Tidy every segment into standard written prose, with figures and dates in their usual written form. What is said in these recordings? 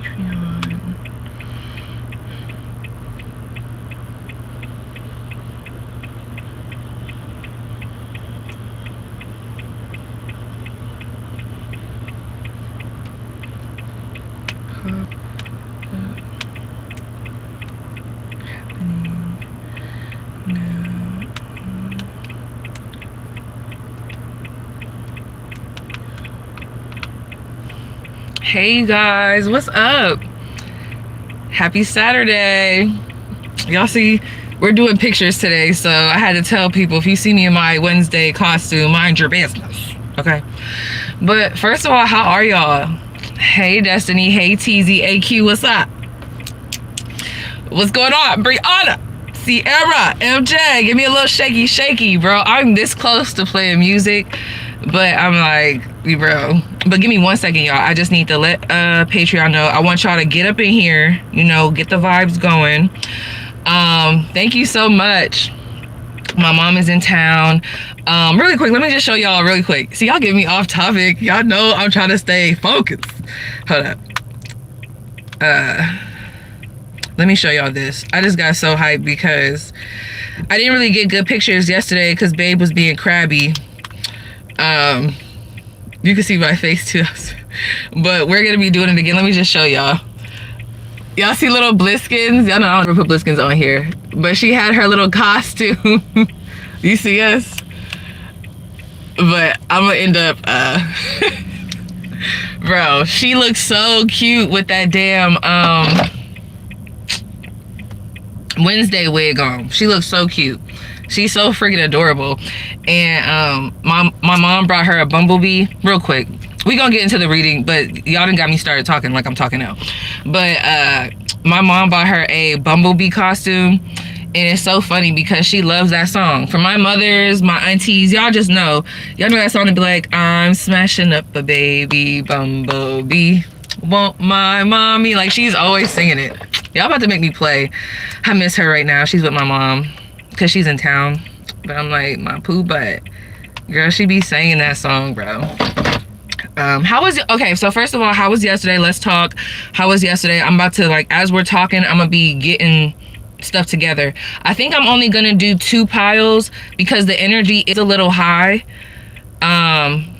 Patreon. Hey guys, what's up? Happy Saturday. Y'all see, we're doing pictures today, so I had to tell people, if you see me in my Wednesday costume, mind your business, okay? But first of all, how are y'all? Hey Destiny, hey TZ, AQ, what's up? What's going on? Brianna, Sierra, MJ, give me a little shaky, bro. I'm this close to playing music, but I'm like, bro. But give me 1 second, y'all. I just need to let Patreon know. I want y'all to get up in here, you know, get the vibes going. Thank you so much. My mom is in town. Really quick, let me just show y'all really quick. See, y'all get me off topic. Y'all know I'm trying to stay focused. Hold up. Let me show y'all this. I just got so hyped because I didn't really get good pictures yesterday because Babe was being crabby. You can see my face too. But we're gonna be doing it again. Let me just show y'all. Y'all see little Bliskins? Y'all know I don't ever put Bliskins on here. But she had her little costume. You see us? But I'm gonna end up, bro, she looks so cute with that damn, Wednesday wig on. She looks so cute. She's so freaking adorable. And my mom brought her a bumblebee. Real quick, we gonna get into the reading, but y'all done got me started talking like I'm talking now. But my mom bought her a bumblebee costume, and it's so funny because she loves that song. For my mothers, my aunties, y'all just know that song to be like, I'm smashing up a baby bumblebee, want my mommy. Like, she's always singing it. Y'all about to make me play. I miss her right now. She's with my mom because she's in town. But I'm like, my poo butt. Girl, she be singing that song, bro. How was it? Okay, so first of all, how was yesterday? Let's talk. How was yesterday? I'm about to, like, as we're talking, I'm gonna be getting stuff together. I think I'm only gonna do 2 piles because the energy is a little high.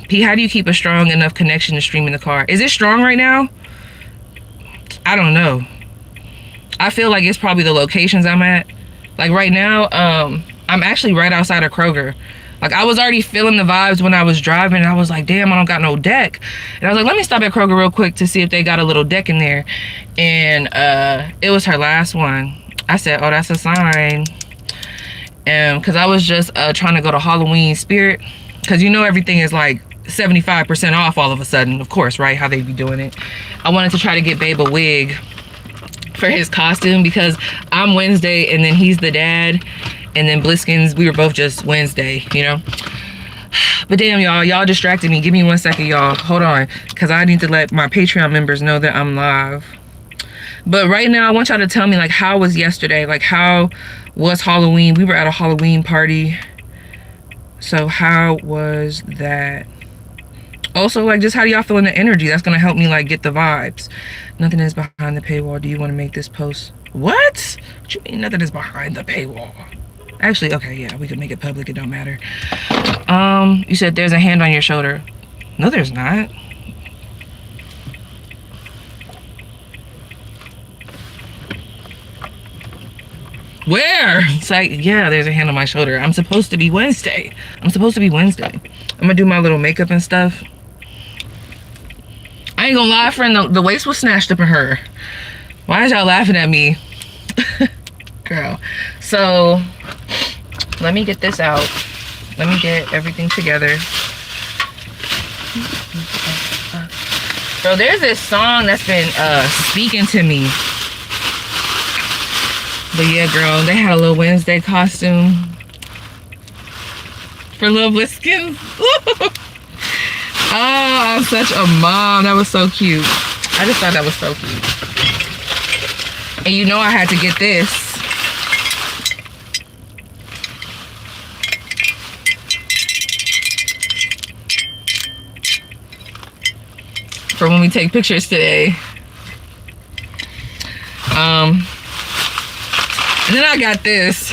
P, how do you keep a strong enough connection to stream in the car? Is it strong right now? I don't know. I feel like it's probably the locations I'm at. Like right now, I'm actually right outside of Kroger. Like, I was already feeling the vibes when I was driving, and I was like, damn, I don't got no deck. And I was like, let me stop at Kroger real quick to see if they got a little deck in there. And it was her last one. I said, oh, that's a sign. Because I was just trying to go to Halloween Spirit. Because you know everything is like 75% off all of a sudden, of course, right? How they be doing it. I wanted to try to get Babe a wig for his costume because I'm Wednesday and then he's the dad, and then Bliskins, we were both just Wednesday, you know. But damn, y'all distracted me. Give me 1 second, y'all. Hold on, because I need to let my Patreon members know that I'm live. But right now, I want y'all to tell me, like, how was yesterday? Like, how was Halloween? We were at a Halloween party. So how was that? Also, like, just how do y'all feel in the energy? That's gonna help me, like, get the vibes. Nothing is behind the paywall. Do you want to make this post? What? What you mean nothing is behind the paywall? Actually, okay, yeah, we could make it public. It don't matter. You said there's a hand on your shoulder. No, there's not. Where? It's like, yeah, there's a hand on my shoulder. I'm supposed to be Wednesday. I'm gonna do my little makeup and stuff. I ain't gonna lie, friend, the waist was snatched up in her. Why is y'all laughing at me? Girl. So, let me get this out. Let me get everything together. Bro, there's this song that's been speaking to me. But yeah, girl, they had a little Wednesday costume for little Bliskins. Oh, I'm such a mom. That was so cute. I just thought that was so cute. And you know I had to get this. For when we take pictures today. And then I got this.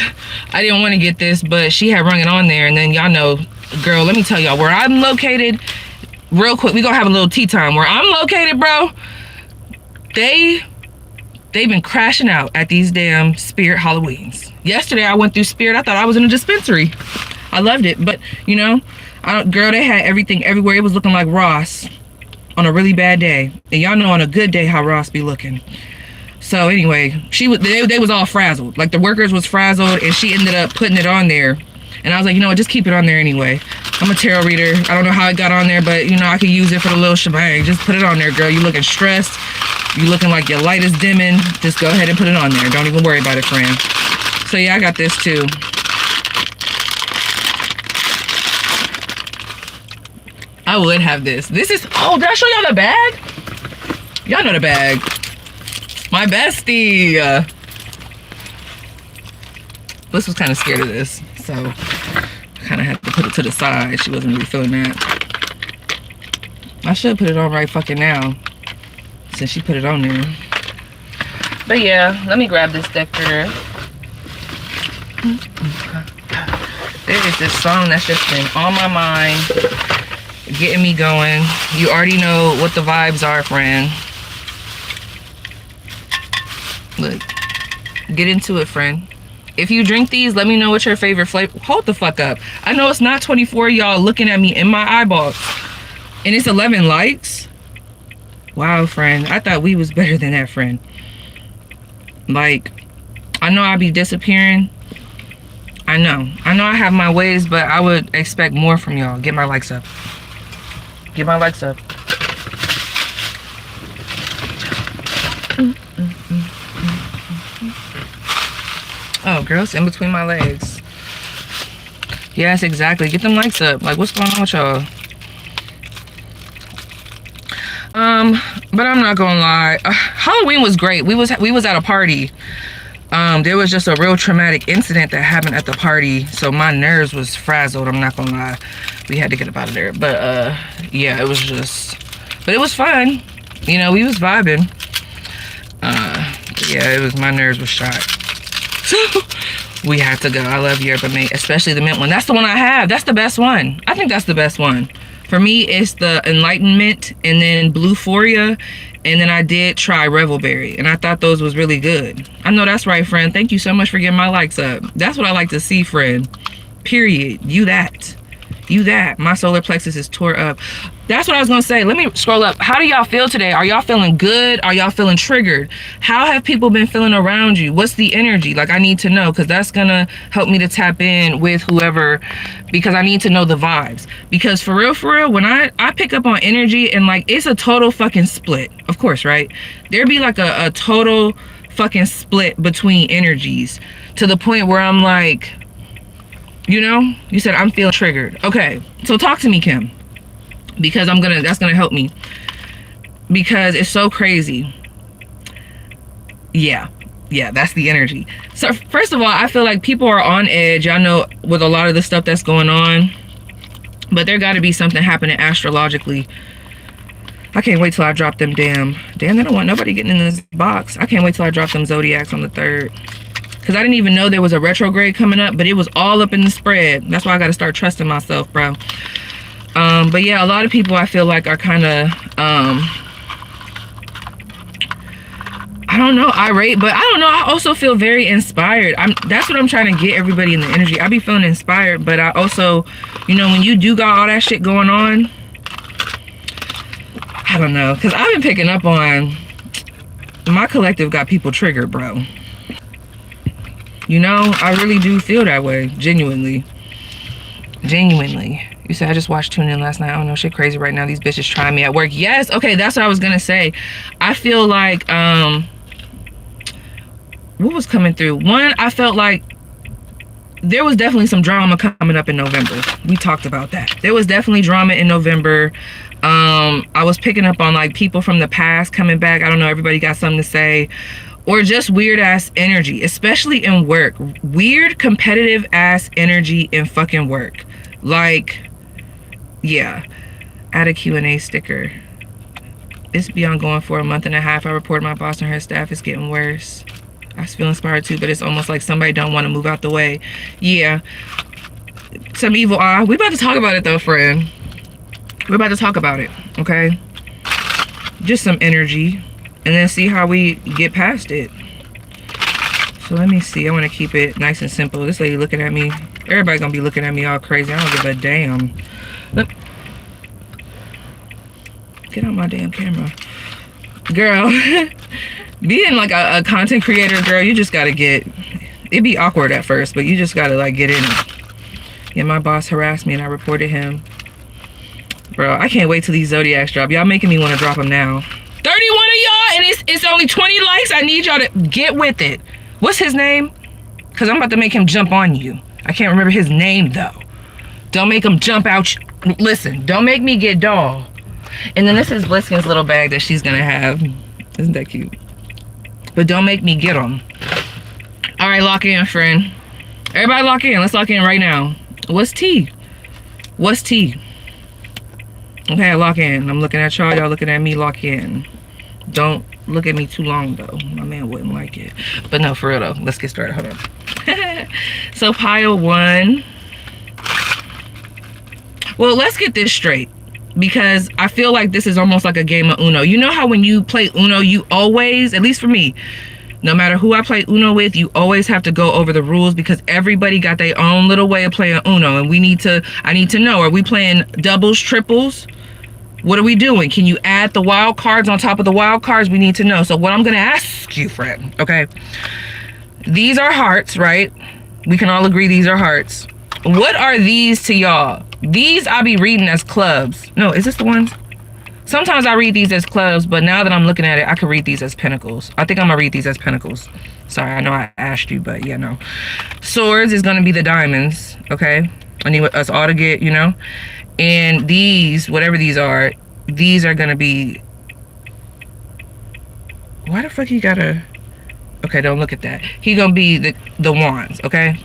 I didn't want to get this, but she had rung it on there. And then y'all know, girl, let me tell y'all where I'm located. Real quick, we gonna have a little tea time. Where I'm located, bro, they've been crashing out at these damn Spirit Halloweens. Yesterday, I went through Spirit. I thought I was in a dispensary. I loved it, but you know, girl, they had everything everywhere. It was looking like Ross on a really bad day. And y'all know on a good day how Ross be looking. So anyway, they was all frazzled. Like the workers was frazzled, and she ended up putting it on there. And I was like, you know what, just keep it on there anyway. I'm a tarot reader. I don't know how it got on there, but you know, I could use it for the little shebang. Just put it on there, girl. You looking stressed. You looking like your light is dimming. Just go ahead and put it on there. Don't even worry about it, friend. So yeah, I got this too. I would have this. This is, oh, did I show y'all the bag? Y'all know the bag. My bestie. Bliss was kind of scared of this, so I kind of had to put it to the side. She wasn't really feeling that. I should put it on right fucking now, since she put it on there. But yeah, let me grab this decorator. There is this song that's just been on my mind, getting me going. You already know what the vibes are, friend. Look, get into it, friend. If you drink these, let me know what your favorite flavor. Hold the fuck up. I know it's not 24 y'all looking at me in my eyeballs, and it's 11 likes. Wow, friend, I thought we was better than that, friend. Like, I know I be disappearing. I know I have my ways, but I would expect more from y'all. Get my likes up. Get my likes up. Oh, girl, it's in between my legs. Yes, exactly. Get them likes up. Like, what's going on with y'all? But I'm not gonna lie. Halloween was great. We was at a party. There was just a real traumatic incident that happened at the party, so my nerves was frazzled. I'm not gonna lie. We had to get up out of there. But yeah, it was just. But it was fun. You know, we was vibing. Yeah, it was. My nerves was shot. We had to go. I love Yerba Mate, especially the mint one. That's the one I have. That's the best one. I think that's the best one. For me, it's the Enlightenment and then Bluephoria. And then I did try Revelberry. And I thought those was really good. I know that's right, friend. Thank you so much for getting my likes up. That's what I like to see, friend. Period. You that. You that. My solar plexus is tore up. That's what I was going to say. Let me scroll up. How do y'all feel today? Are y'all feeling good? Are y'all feeling triggered? How have people been feeling around you? What's the energy? Like, I need to know, because that's going to help me to tap in with whoever, because I need to know the vibes. Because for real, when I pick up on energy and like, it's a total fucking split. Of course, right? There'd be like a total fucking split between energies to the point where I'm like, you know, you said I'm feeling triggered. Okay, so talk to me, Kim. Because that's gonna help me, because it's so crazy. Yeah, that's the energy. So first of all, I feel like people are on edge, I know, with a lot of the stuff that's going on, but there got to be something happening astrologically. I can't wait till I drop them damn they don't want nobody getting in this box. I can't wait till I drop them zodiacs on the 3rd, because I didn't even know there was a retrograde coming up, but it was all up in the spread. That's why I got to start trusting myself, bro. But yeah, a lot of people I feel like are kind of, I don't know, irate, but I don't know. I also feel very inspired. That's what I'm trying to get everybody in the energy. I be feeling inspired, but I also, you know, when you do got all that shit going on, I don't know, because I've been picking up on, my collective got people triggered, bro. You know, I really do feel that way, genuinely. You said I just watched Tune In last night. I don't know, shit crazy right now. These bitches trying me at work. Yes, okay, that's what I was gonna say. I feel like, what was coming through? One, I felt like there was definitely some drama coming up in November. We talked about that. There was definitely drama in November. I was picking up on like people from the past coming back. I don't know, everybody got something to say. Or just weird ass energy, especially in work. Weird competitive ass energy in fucking work. Like, yeah, add a Q&A sticker. It's been ongoing for a month and a half. I reported my boss and her staff is getting worse. I feel inspired too, but it's almost like somebody don't want to move out the way. Yeah. Some evil eye. We about to talk about it though, friend. We're about to talk about it, okay? Just some energy. And then see how we get past it. So let me see. I want to keep it nice and simple. This lady looking at me. Everybody gonna be looking at me all crazy. I don't give a damn. Look. Get on my damn camera. Girl. Being like a content creator, girl, you just gotta get, it'd be awkward at first, but you just gotta like get in it. Yeah, my boss harassed me and I reported him. Bro, I can't wait till these Zodiacs drop. Y'all making me want to drop them now. 31 of y'all and it's only 20 likes. I need y'all to get with it. What's his name? Because I'm about to make him jump on you. I can't remember his name though. Don't make him jump out. Listen, don't make me get doll. And then this is Bliskin's little bag that she's gonna have. Isn't that cute? But don't make me get them. All right, lock in, friend. Everybody lock in. Let's lock in right now. What's T? What's T? Okay, lock in. I'm looking at y'all. Y'all looking at me. Lock in. Don't look at me too long, though. My man wouldn't like it. But no, for real, though. Let's get started. Hold on. So, pile 1. Well, let's get this straight. Because I feel like this is almost like a game of Uno. You know how when you play Uno, you always, at least for me, no matter who I play Uno with, you always have to go over the rules because everybody got their own little way of playing Uno. And I need to know, are we playing doubles, triples? What are we doing? Can you add the wild cards on top of the wild cards? We need to know. So what I'm going to ask you, friend, okay? These are hearts, right? We can all agree these are hearts. What are these to y'all? These I be reading as clubs. No, is this the ones? Sometimes I read these as clubs, but now that I'm looking at it, I can read these as pentacles. I think I'm gonna read these as pentacles. Sorry, I know I asked you, but yeah, no. Swords is gonna be the diamonds, okay? I need us all to get, you know? And these, whatever these are gonna be... Why the fuck you gotta... Okay, don't look at that. He gonna be the wands, okay?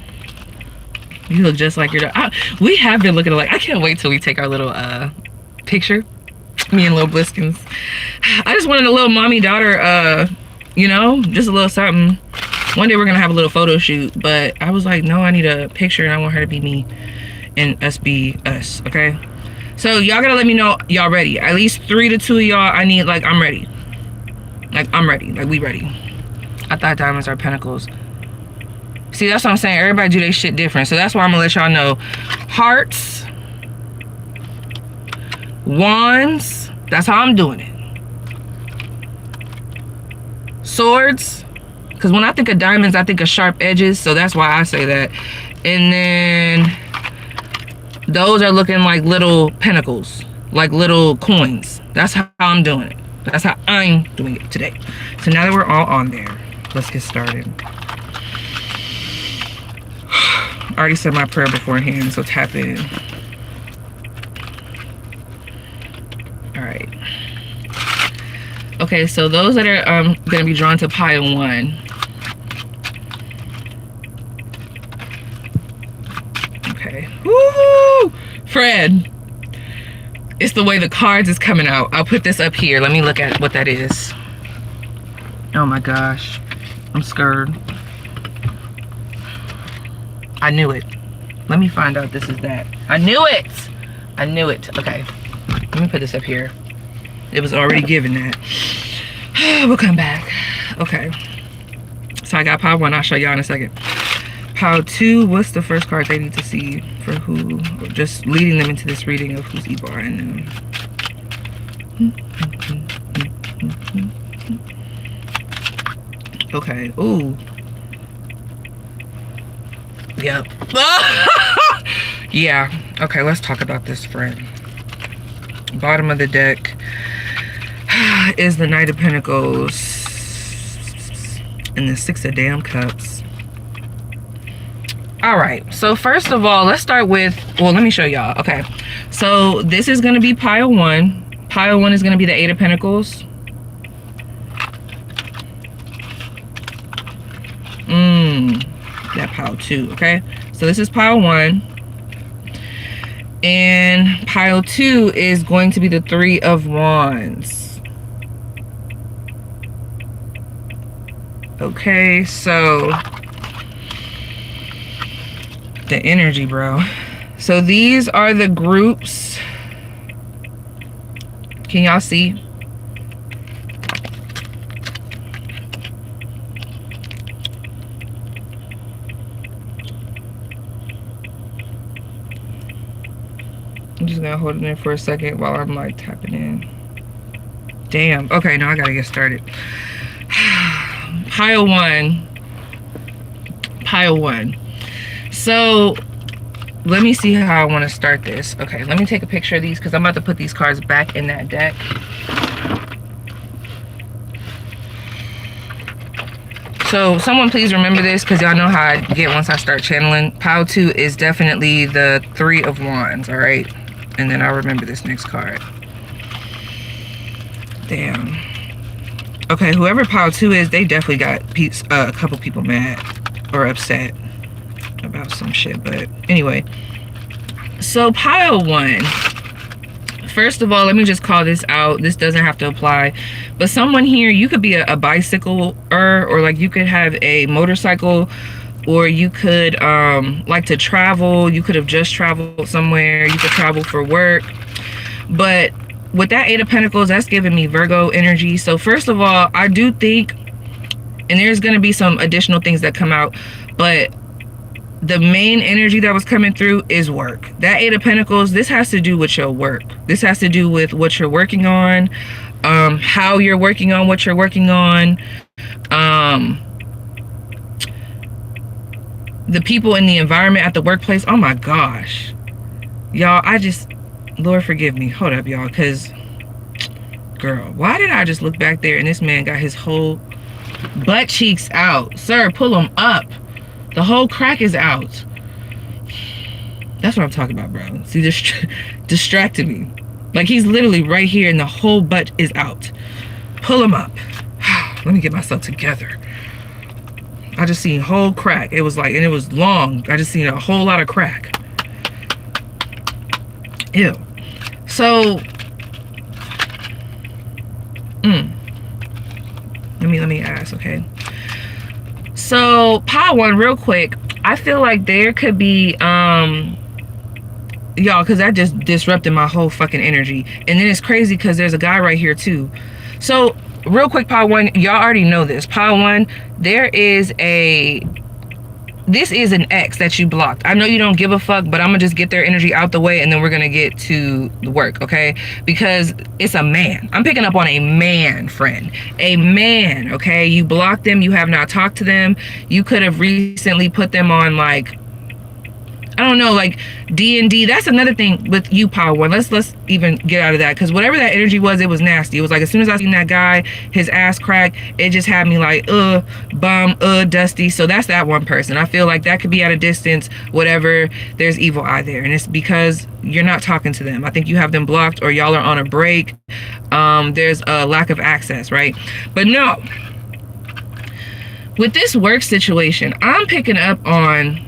You look just like your dog. We have been looking alike. I can't wait till we take our little picture. Me and little Bliskins. I just wanted a little mommy-daughter, you know, just a little something. One day we're gonna have a little photo shoot, but I was like, no, I need a picture and I want her to be me and us be us, okay? So y'all gotta let me know y'all ready. At least 3 to 2 of y'all, I need, like, I'm ready. Like, I'm ready. Like, we ready. I thought diamonds are pentacles. See, that's what I'm saying. Everybody do their shit different. So that's why I'm gonna let y'all know. Hearts. Wands. That's how I'm doing it. Swords. Because when I think of diamonds, I think of sharp edges. So that's why I say that. And then those are looking like little pentacles. Like little coins. That's how I'm doing it. That's how I'm doing it today. So now that we're all on there, let's get started. I already said my prayer beforehand, so tap in. All right. Okay, so those that are going to be drawn to pile 1. Okay. Woo! Fred. It's the way the cards is coming out. I'll put this up here. Let me look at what that is. Oh my gosh. I'm scared. I knew it. Let me find out this is that. I knew it. I knew it. Okay. Let me put this up here. It was already given that. We'll come back. Okay. So I got pile 1. I'll show y'all in a second. Pile 2. What's the first card they need to see for who? Just leading them into this reading of who's evil in them. Okay. Ooh. Yep. Yeah. Okay, let's talk about this, friend. Bottom of the deck is the Knight of Pentacles and the 6 of damn cups. All right, so first of all, let's start with, well, let me show y'all. Okay, so this is going to be pile 1. Pile 1 is going to be the 8 of Pentacles. That pile 2. Okay, so this is pile 1, and pile 2 is going to be the 3 of Wands. Okay, so the energy, bro. So these are the groups. Can y'all see? I'm just gonna hold it in for a second while I'm like tapping in. Damn. Okay, now I gotta get started. Pile one. Pile one. So let me see how I want to start this. Okay, let me take a picture of these because I'm about to put these cards back in that deck. So someone please remember this because y'all know how I get once I start channeling. Pile 2 is definitely the 3 of Wands, all right? And then I'll remember this next card. Damn. Okay, whoever Pile 2 is, they definitely got a couple people mad or upset about some shit. But anyway, so Pile 1. First of all, let me just call this out. This doesn't have to apply. But someone here, you could be a bicycler, or like you could have a motorcycle, or you could like to travel. You could have just traveled somewhere. You could travel for work. But with that 8 of Pentacles, that's giving me Virgo energy. So first of all, I do think, and there's going to be some additional things that come out, but the main energy that was coming through is work. That 8 of Pentacles, this has to do with your work. This has to do with what you're working on, how you're working on what you're working on, the people in the environment at the workplace. Oh my gosh. Y'all, Lord forgive me. Hold up, y'all, because, girl, why did I just look back there and this man got his whole butt cheeks out? Sir, pull them up. The whole crack is out. That's what I'm talking about, bro. See, this distracted me. Like, he's literally right here and the whole butt is out. Pull him up. Let me get myself together. I just seen whole crack. It was like, and it was long. I just seen a whole lot of crack. Ew. So, let me ask, okay? So, Pile 1, real quick, I feel like there could be, y'all, because that just disrupted my whole fucking energy. And then it's crazy because there's a guy right here, too. So, real quick, Pile 1, y'all already know this. Pile 1, this is an ex that you blocked. I know you don't give a fuck, but I'm gonna just get their energy out the way and then we're gonna get to the work, okay? Because it's a man. I'm picking up on a man, friend. A man, okay? You blocked them. You have not talked to them. You could have recently put them on, like, I don't know, like D&D. That's another thing with you, Pile 1. Let's even get out of that, because whatever that energy was, it was nasty. It was like, as soon as I seen that guy, his ass crack, it just had me like, bum, dusty. So that's that one person. I feel like that could be at a distance, whatever. There's evil eye there, and it's because you're not talking to them. I think you have them blocked, or y'all are on a break. There's a lack of access, right? But no, with this work situation, I'm picking up on,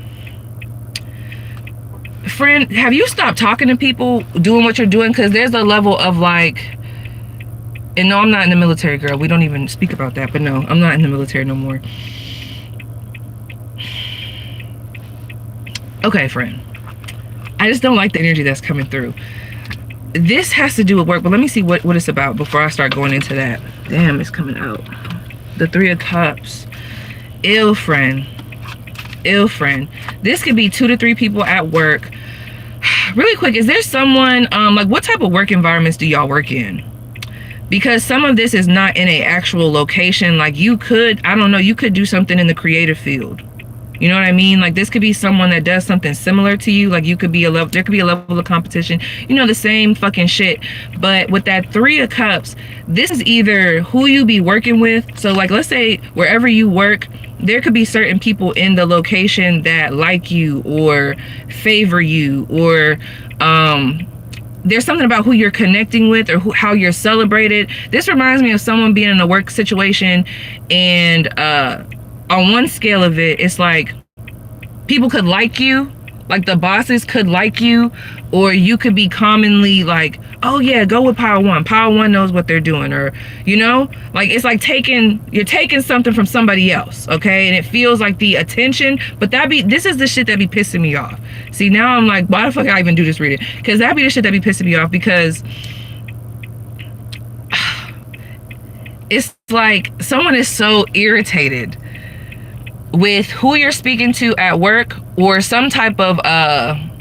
friend, have you stopped talking to people doing what you're doing? Because there's a level of like, and no, I'm not in the military, girl. We don't even speak about that. But no, I'm not in the military no more. Okay, friend, I just don't like the energy that's coming through. This has to do with work, but let me see what it's about before I start going into that. Damn, it's coming out. The 3 of Cups. Ill friend. Ill friend. This could be 2 to 3 people at work. Really quick, is there someone, like, what type of work environments do y'all work in? Because some of this is not in a actual location. Like, you could, I don't know, you could do something in the creative field. You know what I mean? Like, this could be someone that does something similar to you. Like, you could be there could be a level of competition, you know, the same fucking shit. But with that 3 of Cups, this is either who you be working with. So, like, let's say wherever you work, there could be certain people in the location that like you or favor you, or there's something about who you're connecting with, or how you're celebrated. This reminds me of someone being in a work situation, and on one scale of it, it's like people could like you, Like the bosses could like you, or you could be commonly like, oh yeah, go with pile one. Pile one knows what they're doing, or you know, like it's like you're taking something from somebody else, okay? And it feels like the attention, but this is the shit that be pissing me off. See, now I'm like, why the fuck I even do this reading? Because that be the shit that be pissing me off, because it's like someone is so irritated with who you're speaking to at work, or some type of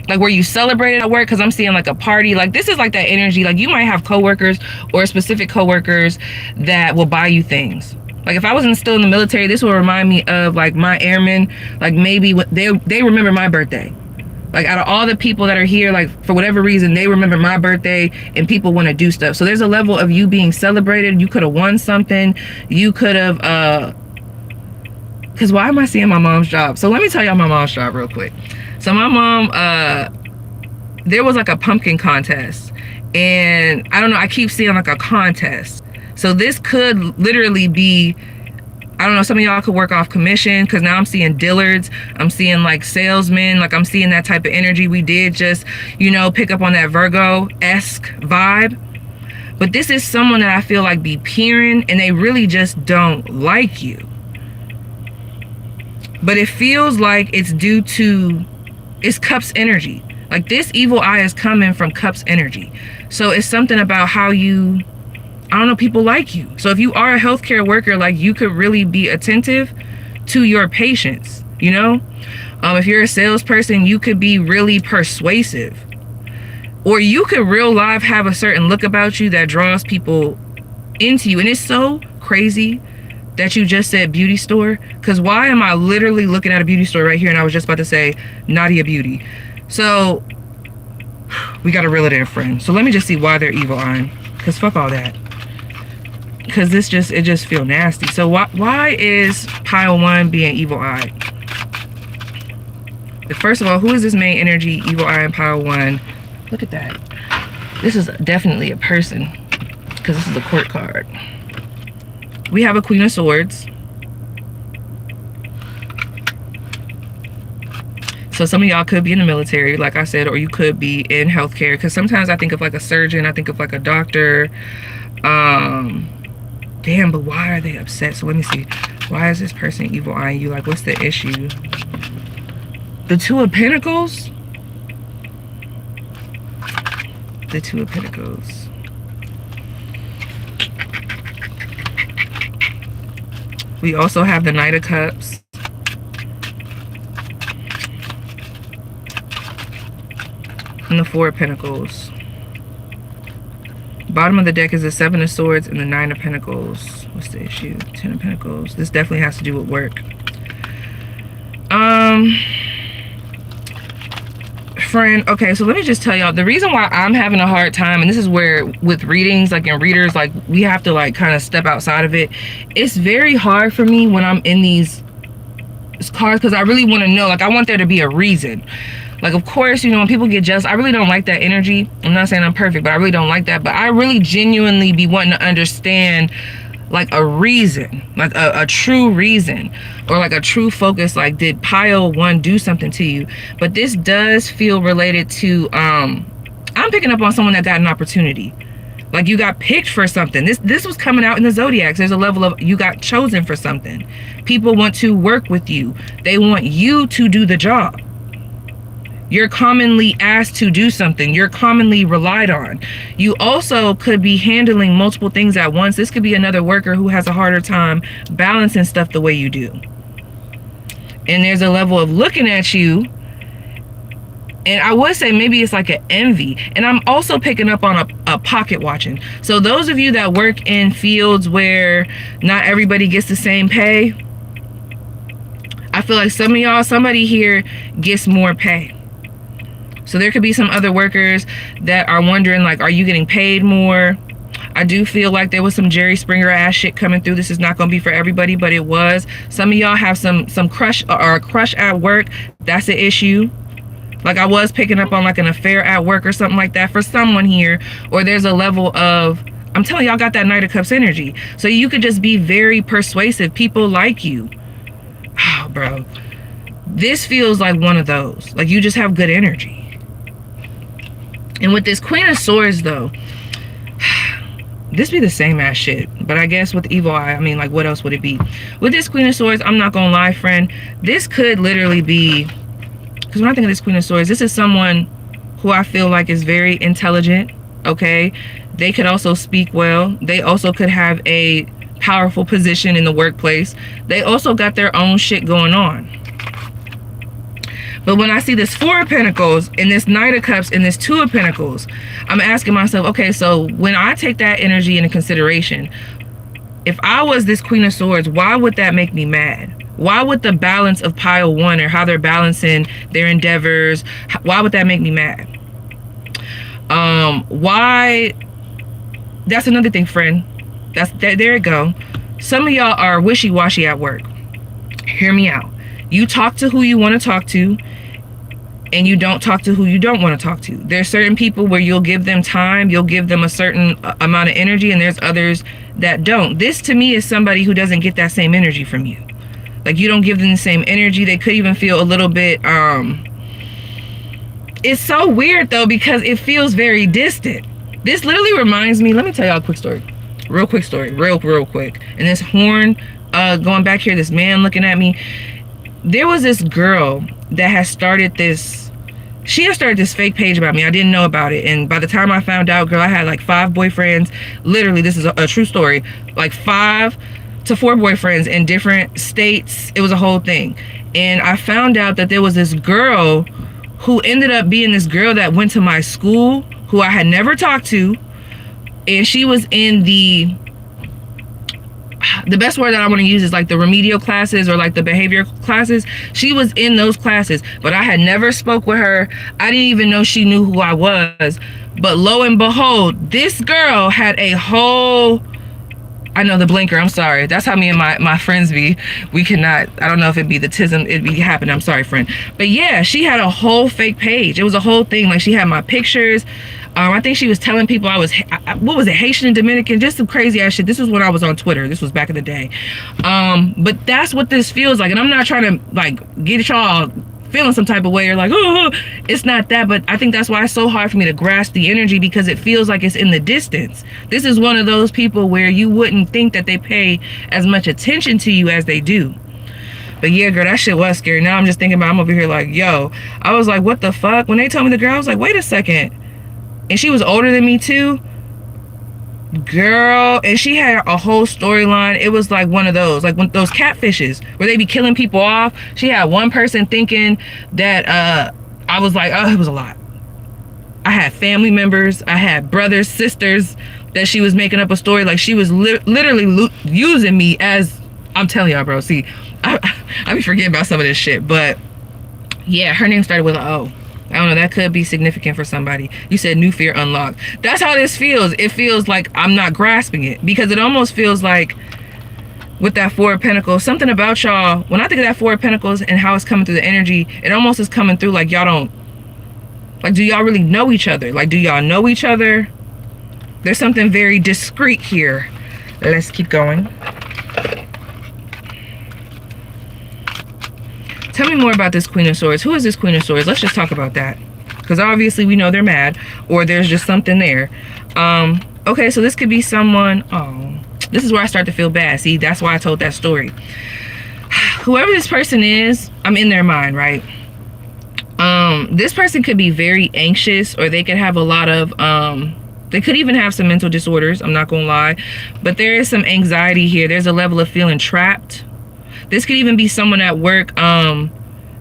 like where you celebrated at work, because I'm seeing like a party. Like this is like that energy. Like you might have coworkers or specific coworkers that will buy you things. Like if I wasn't still in the military, this will remind me of like my airmen. Like maybe they remember my birthday. Like out of all the people that are here, like for whatever reason, they remember my birthday and people want to do stuff. So there's a level of you being celebrated. You could have won something. You could have because why am I seeing my mom's job? So let me tell y'all my mom's job real quick. So my mom, there was like a pumpkin contest, and I don't know, I keep seeing like a contest. So this could literally be, I don't know, some of y'all could work off commission, because now I'm seeing Dillards, I'm seeing like salesmen, like I'm seeing that type of energy. We did just, you know, pick up on that Virgo-esque vibe. But this is someone that I feel like be peering, and they really just don't like you. But it feels like it's due to, it's Cups energy. Like this evil eye is coming from Cups energy. So it's something about how you, I don't know, people like you. So if you are a healthcare worker, like you could really be attentive to your patients, you know? If you're a salesperson, you could be really persuasive. Or you could real life have a certain look about you that draws people into you. And it's so crazy that you just said beauty store, because why am I literally looking at a beauty store right here, and I was just about to say Nadia Beauty. So we gotta reel it in, friend. So let me just see why they're evil eyeing, because fuck all that, because it just feel nasty. So why is pile one being evil eyed? First of all, who is this main energy evil eye in pile one? Look at that. This is definitely a person, because this is a court card. We have a Queen of Swords. So some of y'all could be in the military, like I said, or you could be in healthcare, because sometimes I think of like a surgeon, I think of like a doctor. Damn, but why are they upset? So let me see. Why is this person evil eyeing you? Like, what's the issue? The Two of Pentacles? The Two of Pentacles. We also have the Knight of Cups. And the Four of Pentacles. Bottom of the deck is the Seven of Swords and the Nine of Pentacles. What's the issue? Ten of Pentacles. This definitely has to do with work. Friend, okay, so let me just tell y'all the reason why I'm having a hard time, and this is where with readings, like in readers, like we have to like kind of step outside of it. It's very hard for me when I'm in these cards, because I really want to know, like I want there to be a reason. Like, of course, you know, when people get jealous, I really don't like that energy. I'm not saying I'm perfect, but I really don't like that. But I really genuinely be wanting to understand like a reason, like a true reason, or like a true focus. Like, did pile one do something to you? But this does feel related to, I'm picking up on someone that got an opportunity. Like you got picked for something. This was coming out in the zodiacs. There's a level of you got chosen for something. People want to work with you. They want you to do the job. You're commonly asked to do something. You're commonly relied on. You also could be handling multiple things at once. This could be another worker who has a harder time balancing stuff the way you do. And there's a level of looking at you, and I would say maybe it's like an envy. And I'm also picking up on a pocket watching. So those of you that work in fields where not everybody gets the same pay, I feel like some of y'all, somebody here gets more pay. So there could be some other workers that are wondering, like, are you getting paid more? I do feel like there was some Jerry Springer ass shit coming through. This is not going to be for everybody, but it was. Some of y'all have some crush or a crush at work. That's an issue. Like I was picking up on like an affair at work or something like that for someone here. Or there's a level of, I'm telling y'all, got that Knight of Cups energy. So you could just be very persuasive. People like you. Oh, bro. This feels like one of those. Like you just have good energy. And with this Queen of Swords though, this be the same ass shit. But I guess with Evil Eye, I mean, like, what else would it be? With this Queen of Swords, I'm not gonna lie, friend. This could literally be, because when I think of this Queen of Swords, this is someone who I feel like is very intelligent, okay? They could also speak well. They also could have a powerful position in the workplace. They also got their own shit going on. But when I see this Four of Pentacles and this Knight of Cups and this Two of Pentacles, I'm asking myself, okay, so when I take that energy into consideration, if I was this Queen of Swords, why would that make me mad? Why would the balance of pile one, or how they're balancing their endeavors, why would that make me mad? Why? That's another thing, friend. There it go. Some of y'all are wishy-washy at work. Hear me out. You talk to who you want to talk to, and you don't talk to who you don't want to talk to. There's certain people where you'll give them time, you'll give them a certain amount of energy, and there's others that don't. This to me is somebody who doesn't get that same energy from you. Like, you don't give them the same energy. They could even feel a little bit, it's so weird though, because it feels very distant. This literally reminds me, let me tell y'all a quick story. Real quick story, real quick. And this horn, going back here, this man looking at me. There was this girl that has started this, she has started this fake page about me. I didn't know about it. And by the time I found out, girl, I had like 5 boyfriends. Literally, this is a true story. Like 5 to 4 boyfriends in different states. It was a whole thing. And I found out that there was this girl who ended up being this girl that went to my school, who I had never talked to. And she was in the best word that I want to use is like the remedial classes, or like the behavior classes. She was in those classes, but I had never spoke with her. I didn't even know she knew who I was. But lo and behold, this girl had a whole, I know the blinker, I'm sorry. That's how me and my friends be. We cannot, I don't know if it'd be the tism, it'd be happening. I'm sorry, friend. But yeah, she had a whole fake page. It was a whole thing. Like, she had my pictures. I think she was telling people I was, what was it, Haitian and Dominican, just some crazy ass shit. This was when I was on Twitter. This was back in the day. But that's what this feels like. And I'm not trying to like get y'all feeling some type of way or like, oh, it's not that. But I think that's why it's so hard for me to grasp the energy, because it feels like it's in the distance. This is one of those people where you wouldn't think that they pay as much attention to you as they do. But yeah, girl, that shit was scary. Now I'm just thinking about, I'm over here like, yo, I was like, what the fuck? When they told me the girl, I was like, wait a second. And she was older than me too, girl. And she had a whole storyline. It was like one of those, like when those catfishes where they be killing people off. She had one person thinking that I was like, oh, it was a lot. I had family members, I had brothers, sisters, that she was making up a story. Like, she was literally using me as, I'm telling y'all, bro. See, I be forgetting about some of this shit. But yeah, her name started with an O. I don't know, that could be significant for somebody. You said new fear unlocked. That's how this feels. It feels like I'm not grasping it, because it almost feels like with that Four of Pentacles, something about y'all, when I think of that Four of Pentacles and how it's coming through the energy, it almost is coming through like y'all don't, like, do y'all really know each other? Like, do y'all know each other? There's something very discreet here. Let's keep going. Tell me more about this Queen of Swords. Who is this Queen of Swords? Let's just talk about that. Because obviously we know they're mad, or there's just something there. Okay, so this could be someone, oh, this is where I start to feel bad. See, that's why I told that story. Whoever this person is, I'm in their mind, right? This person could be very anxious, or they could have a lot of, they could even have some mental disorders, I'm not gonna lie. But there is some anxiety here. There's a level of feeling trapped. This could even be someone at work.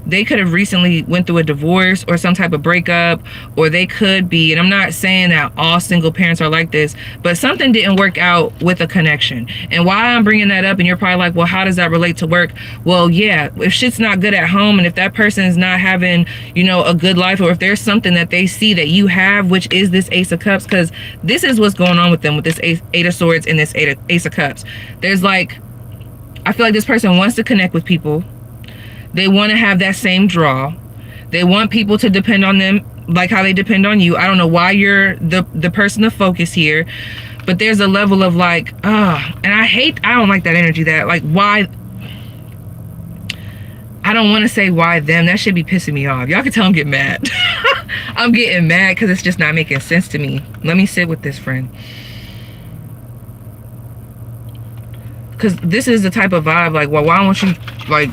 They could have recently went through a divorce or some type of breakup, or they could be, and I'm not saying that all single parents are like this, but something didn't work out with a connection. And why I'm bringing that up, and you're probably like, well, how does that relate to work? Well, yeah, if shit's not good at home, and if that person is not having, you know, a good life, or if there's something that they see that you have, which is this Ace of Cups, because this is what's going on with them, with this Eight of Swords and this Ace of Cups. There's like, I feel like this person wants to connect with people. They want to have that same draw. They want people to depend on them like how they depend on you. I don't know why you're the person to focus here, but there's a level of like, and I don't like that energy, that like, why? I don't want to say why them. That should be pissing me off. Y'all can tell I'm getting mad. I'm getting mad because it's just not making sense to me. Let me sit with this, friend. Because this is the type of vibe, like, well, why don't you, like,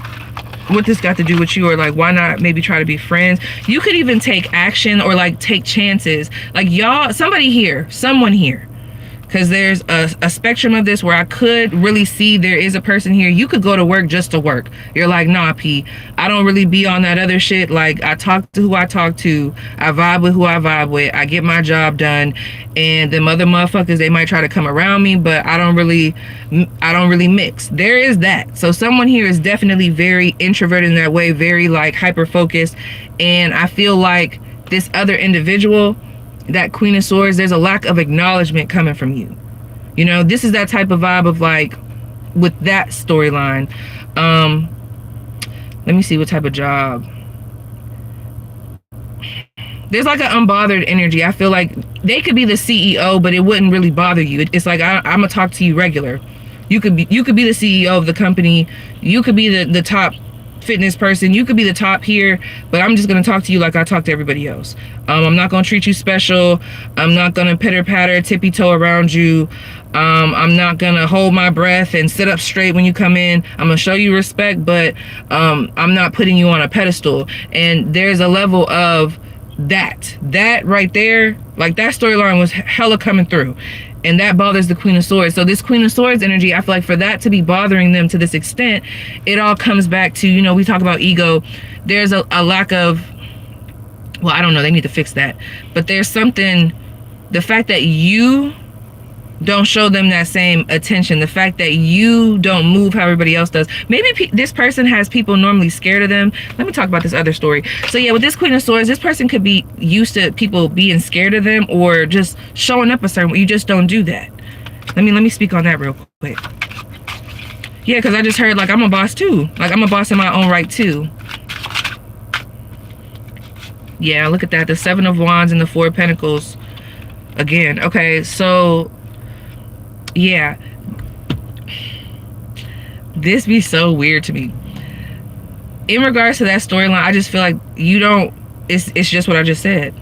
what this got to do with you? Or, like, why not maybe try to be friends? You could even take action or, like, take chances. Like, y'all, somebody here, someone here, because there's a spectrum of this where I could really see there is a person here. You could go to work just to work. You're like, nah, P, I don't really be on that other shit. Like, I talk to who I talk to. I vibe with who I vibe with. I get my job done. And them other motherfuckers, they might try to come around me, but I don't really mix. There is that. So someone here is definitely very introverted in that way, very, like, hyper-focused. And I feel like this other individual, that Queen of Swords, there's a lack of acknowledgement coming from you. You know, this is that type of vibe of, like, with that storyline. Let me see what type of job. There's like an unbothered energy. I feel like they could be the CEO, but it wouldn't really bother you. It's like, I'm gonna talk to you regular. You could be the CEO of the company. You could be the top fitness person. You could be the top here, but I'm just gonna talk to you like I talk to everybody else. I'm not gonna treat you special. I'm not gonna pitter patter, tippy toe around you. I'm not gonna hold my breath and sit up straight when you come in. I'm gonna show you respect, but I'm not putting you on a pedestal. And there's a level of that right there, like, that storyline was hella coming through, and that bothers the Queen of Swords. So this Queen of Swords energy, I feel like for that to be bothering them to this extent, it all comes back to, you know, we talk about ego. There's a lack of, well, I don't know, they need to fix that, but there's something, the fact that you don't show them that same attention, the fact that you don't move how everybody else does. Maybe this person has people normally scared of them. Let me talk about this other story. So yeah, with this Queen of Swords, this person could be used to people being scared of them or just showing up a certain way. You just don't do that. Let me speak on that real quick. Yeah, because I just heard, like, I'm a boss too. Like, I'm a boss in my own right too. Yeah, look at that. The Seven of Wands and the Four of Pentacles again. Okay, so yeah, this be so weird to me. In regards to that storyline, I just feel like you don't, it's just what I just said.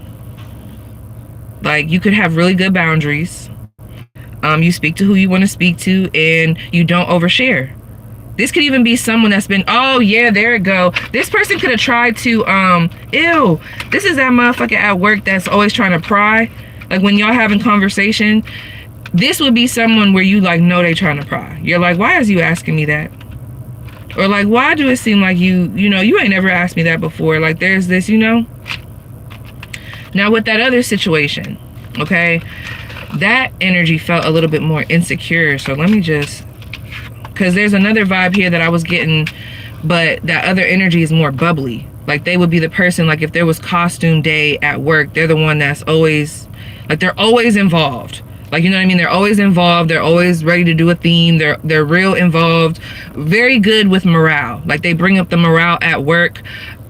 Like, you could have really good boundaries. You speak to who you want to speak to, and you don't overshare. This could even be someone that's been, oh yeah, there it go. This person could have tried to, ew, this is that motherfucker at work that's always trying to pry. Like, when y'all having conversation, this would be someone where you, like, know they trying to pry. You're like, why is you asking me that? Or, like, why do it seem like you know, you ain't never asked me that before? Like, there's this, you know? Now, with that other situation, okay, that energy felt a little bit more insecure. So let me just, because there's another vibe here that I was getting, but that other energy is more bubbly. Like, they would be the person, like, if there was costume day at work, they're the one that's always, like, they're always involved. Like, you know what I mean? They're always involved. They're always ready to do a theme. They're real involved. Very good with morale. Like, they bring up the morale at work.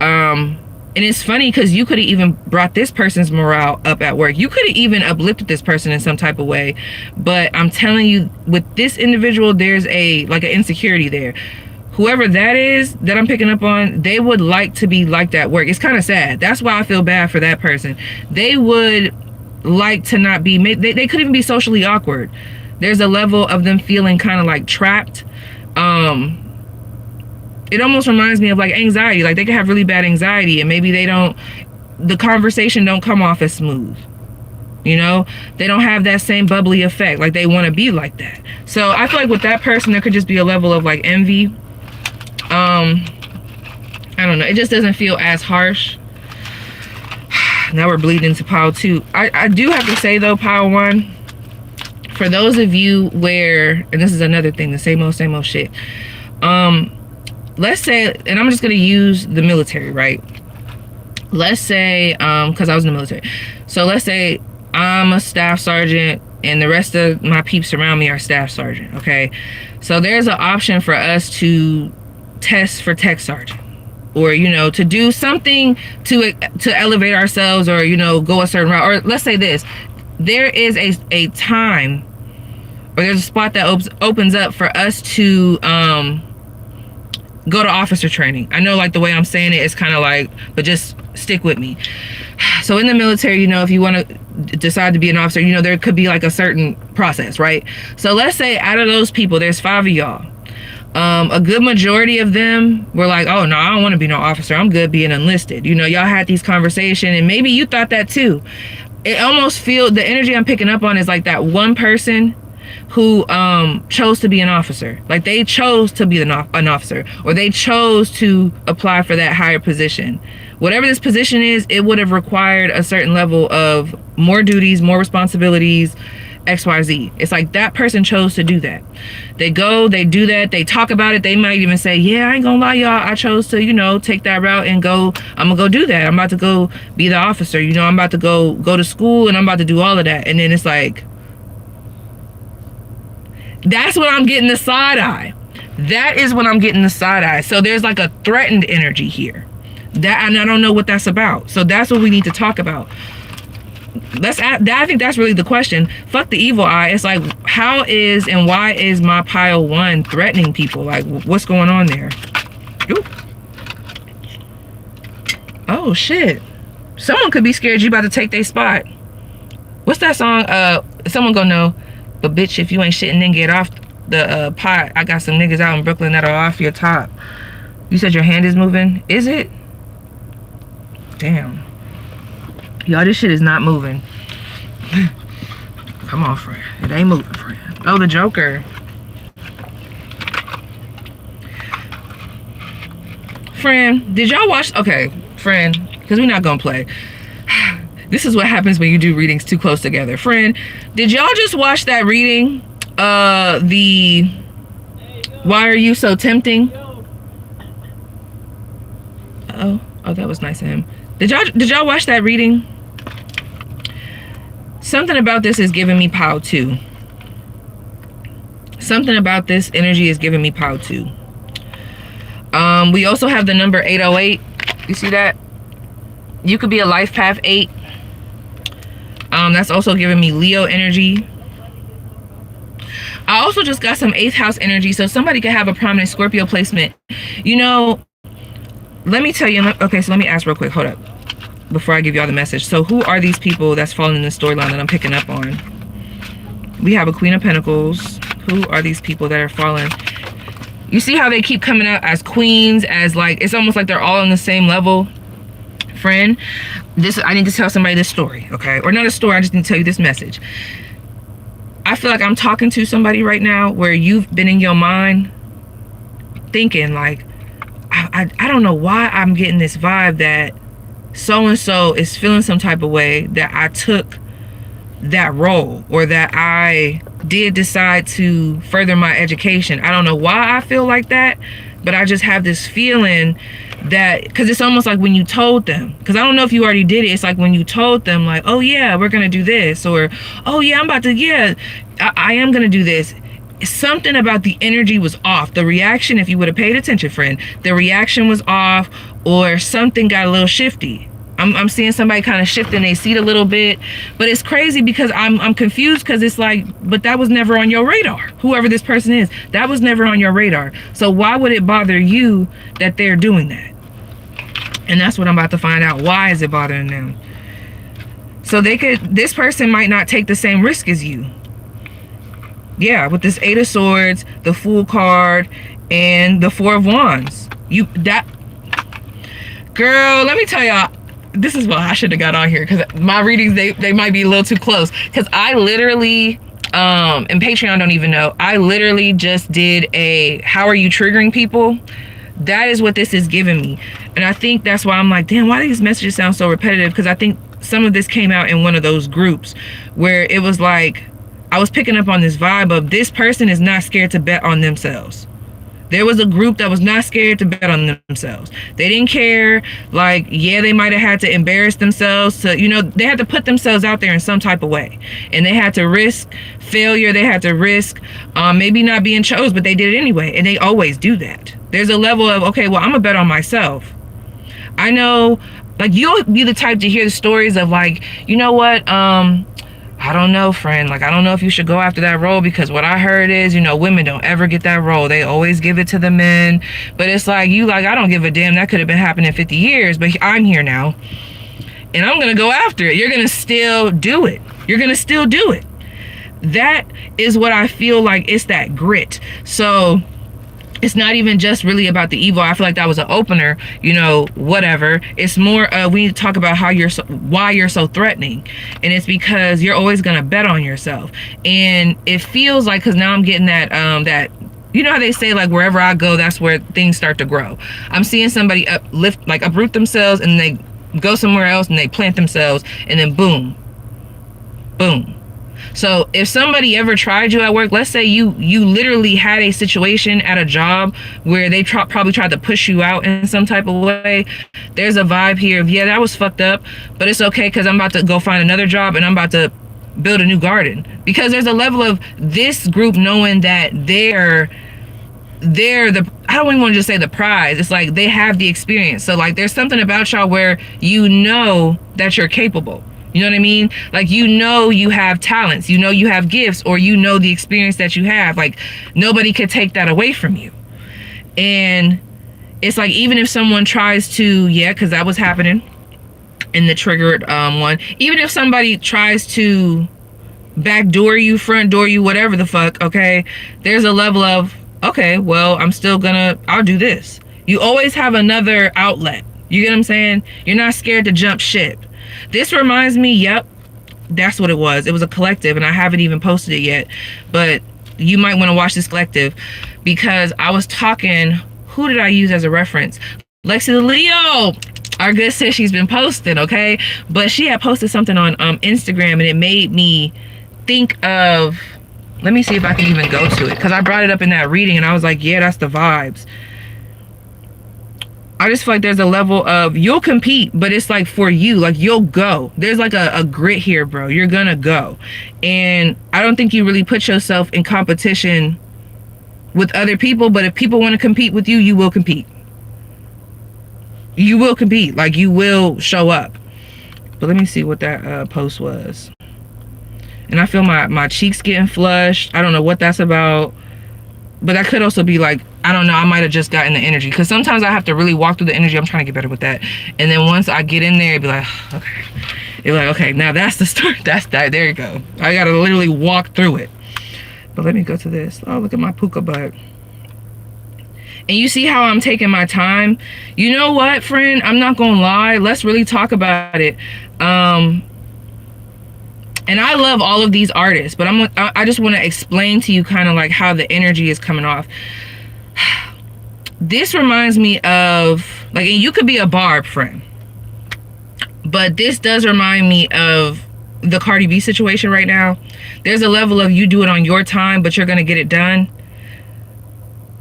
And it's funny because you could have even brought this person's morale up at work. You could have even uplifted this person in some type of way. But I'm telling you, with this individual, there's like an insecurity there. Whoever that is that I'm picking up on, they would like to be liked at work. It's kind of sad. That's why I feel bad for that person. They would like to not be made, they could even be socially awkward. There's a level of them feeling kind of like trapped. It almost reminds me of, like, anxiety. Like, they could have really bad anxiety, and maybe the conversation don't come off as smooth. You know, they don't have that same bubbly effect. Like, they want to be like that. So I feel like with that person, there could just be a level of, like, envy. I don't know, it just doesn't feel as harsh. Now we're bleeding into pile 2. I do have to say, though, pile 1, for those of you where, and this is another thing, the same old shit. Let's say, and I'm just going to use the military, right? Let's say, because I was in the military. So let's say I'm a staff sergeant and the rest of my peeps around me are staff sergeant, okay? So there's an option for us to test for tech sergeant. Or, you know, to do something to elevate ourselves, or, you know, go a certain route. Or let's say this, there is a time, or there's a spot that opens up for us to go to officer training. I know like the way I'm saying it is kind of like, but just stick with me. So in the military, you know, if you want to decide to be an officer, you know, there could be like a certain process, right? So let's say out of those people, there's 5 of y'all. A good majority of them were like, oh no, I don't want to be no officer, I'm good being enlisted. You know, y'all had these conversations, and maybe you thought that too. It almost feels, the energy I'm picking up on is like that one person who chose to be an officer. Like they chose to be an officer, or they chose to apply for that higher position. Whatever this position is, it would have required a certain level of more duties, more responsibilities, XYZ. It's like that person chose to do that. They go, they do that, they talk about it. They might even say, yeah, I ain't gonna lie, y'all, I chose to, you know, take that route and go, I'm gonna go do that. I'm about to go be the officer. You know, I'm about to go to school, and I'm about to do all of that. And then it's like, that's when I'm getting the side eye. That is when I'm getting the side eye. So there's like a threatened energy here. That, and I don't know what that's about. So that's what we need to talk about. I think that's really the question. Fuck the evil eye. It's like, how is and why is my pile 1 threatening people? Like, what's going on there? Ooh. Oh shit. Someone could be scared you about to take their spot. What's that song? Someone gonna know. But bitch, if you ain't shitting, then get off the pot. I got some niggas out in Brooklyn that'll off your top. You said your hand is moving? Is it? Damn. Y'all, this shit is not moving. Come on, friend. It ain't moving, friend. Oh, the Joker. Friend, did y'all watch? Okay, friend, because we're not gonna play. This is what happens when you do readings too close together. Friend, did y'all just watch that reading? The Why Are You So Tempting? Oh, that was nice of him. Did y'all watch that reading? Something about this is giving me power 2. Something about this energy is giving me power 2. We also have the number 808. You see that? You could be a life path 8. That's also giving me Leo energy. I also just got some 8th house energy, so somebody could have a prominent Scorpio placement. You know, let me tell you. Okay, so let me ask real quick. Hold up. Before I give y'all the message. So who are these people that's falling in the storyline that I'm picking up on? We have a Queen of Pentacles. Who are these people that are falling? You see how they keep coming out as queens, as like, it's almost like they're all on the same level. Friend, I need to tell somebody this story, okay? Or not a story, I just need to tell you this message. I feel like I'm talking to somebody right now where you've been in your mind thinking like, I don't know why I'm getting this vibe that so-and-so is feeling some type of way that I took that role, or that I did decide to further my education. I don't know why I feel like that, but I just have this feeling that, because it's almost like when you told them, because I don't know if you already did it, it's like when you told them like, oh yeah, we're gonna do this, or oh yeah, I'm about to, yeah, I am gonna do this. Something about the energy was off. The reaction, if you would have paid attention, friend, the reaction was off, or something got a little shifty. I'm seeing somebody kind of shifting their seat a little bit, but it's crazy because I'm confused, because it's like, but that was never on your radar. Whoever this person is, that was never on your radar. So why would it bother you that they're doing that? And that's what I'm about to find out. Why is it bothering them? So this person might not take the same risk as you. Yeah, with this 8 of Swords, the Fool card, and the 4 of Wands. Girl, let me tell y'all, this is why I should have got on here, because my readings, they might be a little too close. Because I literally, and Patreon don't even know, I literally just did a how are you triggering people. That is what this is giving me. And I think that's why I'm like, damn, why do these messages sound so repetitive? Because I think some of this came out in one of those groups where it was like, I was picking up on this vibe of this person is not scared to bet on themselves. There was a group that was not scared to bet on themselves. They didn't care. Like, yeah, they might have had to embarrass themselves to, you know, they had to put themselves out there in some type of way. And they had to risk failure. They had to risk maybe not being chose, but they did it anyway. And they always do that. There's a level of, okay, well, I'm gonna bet on myself. I know, like, you'll be the type to hear the stories of like, you know what, I don't know, friend. Like, I don't know if you should go after that role, because what I heard is, you know, women don't ever get that role. They always give it to the men. But it's like, you like, I don't give a damn. That could have been happening 50 years, but I'm here now. And I'm going to go after it. You're going to still do it. You're going to still do it. That is what I feel like. It's that grit. So it's not even just really about the evil. I feel like that was an opener, you know, whatever. It's more we need to talk about why you're so threatening. And it's because you're always going to bet on yourself. And it feels like, because now I'm getting that you know how they say, like, wherever I go, that's where things start to grow. I'm seeing somebody uproot themselves, and they go somewhere else, and they plant themselves, and then boom, boom. So if somebody ever tried you at work, let's say you literally had a situation at a job where they probably tried to push you out in some type of way, there's a vibe here of, yeah, that was fucked up, but it's okay, because I'm about to go find another job, and I'm about to build a new garden. Because there's a level of this group knowing that they're the, I don't even want to just say the prize. It's like they have the experience. So like, there's something about y'all where you know that you're capable. You know what I mean? Like, you know, you have talents, you know, you have gifts, or you know the experience that you have. Like, nobody could take that away from you. And it's like, even if someone tries to, yeah, because that was happening in the triggered one. Even if somebody tries to backdoor you, front door you, whatever the fuck, okay, there's a level of, okay, well, I'll do this. You always have another outlet. You get what I'm saying? You're not scared to jump ship. This reminds me, yep, that's what it was. It was a collective, and I haven't even posted it yet, but you might want to watch this collective, because I was talking, who did I use as a reference? Lexi the Leo, our good sis, she's been posting, okay? But she had posted something on Instagram, and it made me think of, let me see if I can even go to it, because I brought it up in that reading, and I was like, yeah, that's the vibes. I just feel like there's a level of, you'll compete, but it's like for you, like you'll go. There's like a grit here, bro. You're gonna go. And I don't think you really put yourself in competition with other people, but if people want to compete with you, you will compete. You will compete, like you will show up. But let me see what that post was. And I feel my cheeks getting flushed. I don't know what that's about. But that could also be like, I don't know, I might have just gotten the energy. Because sometimes I have to really walk through the energy. I'm trying to get better with that. And then once I get in there, it'd be like, okay. You're like, okay, now that's the start. That's that. There you go. I got to literally walk through it. But let me go to this. Oh, look at my puka butt. And you see how I'm taking my time? You know what, friend? I'm not going to lie. Let's really talk about it. And I love all of these artists, but I just want to explain to you kind of like how the energy is coming off. This reminds me of, like, and you could be a Barb, friend, but this does remind me of the Cardi B situation right now. There's a level of, you do it on your time, but you're going to get it done.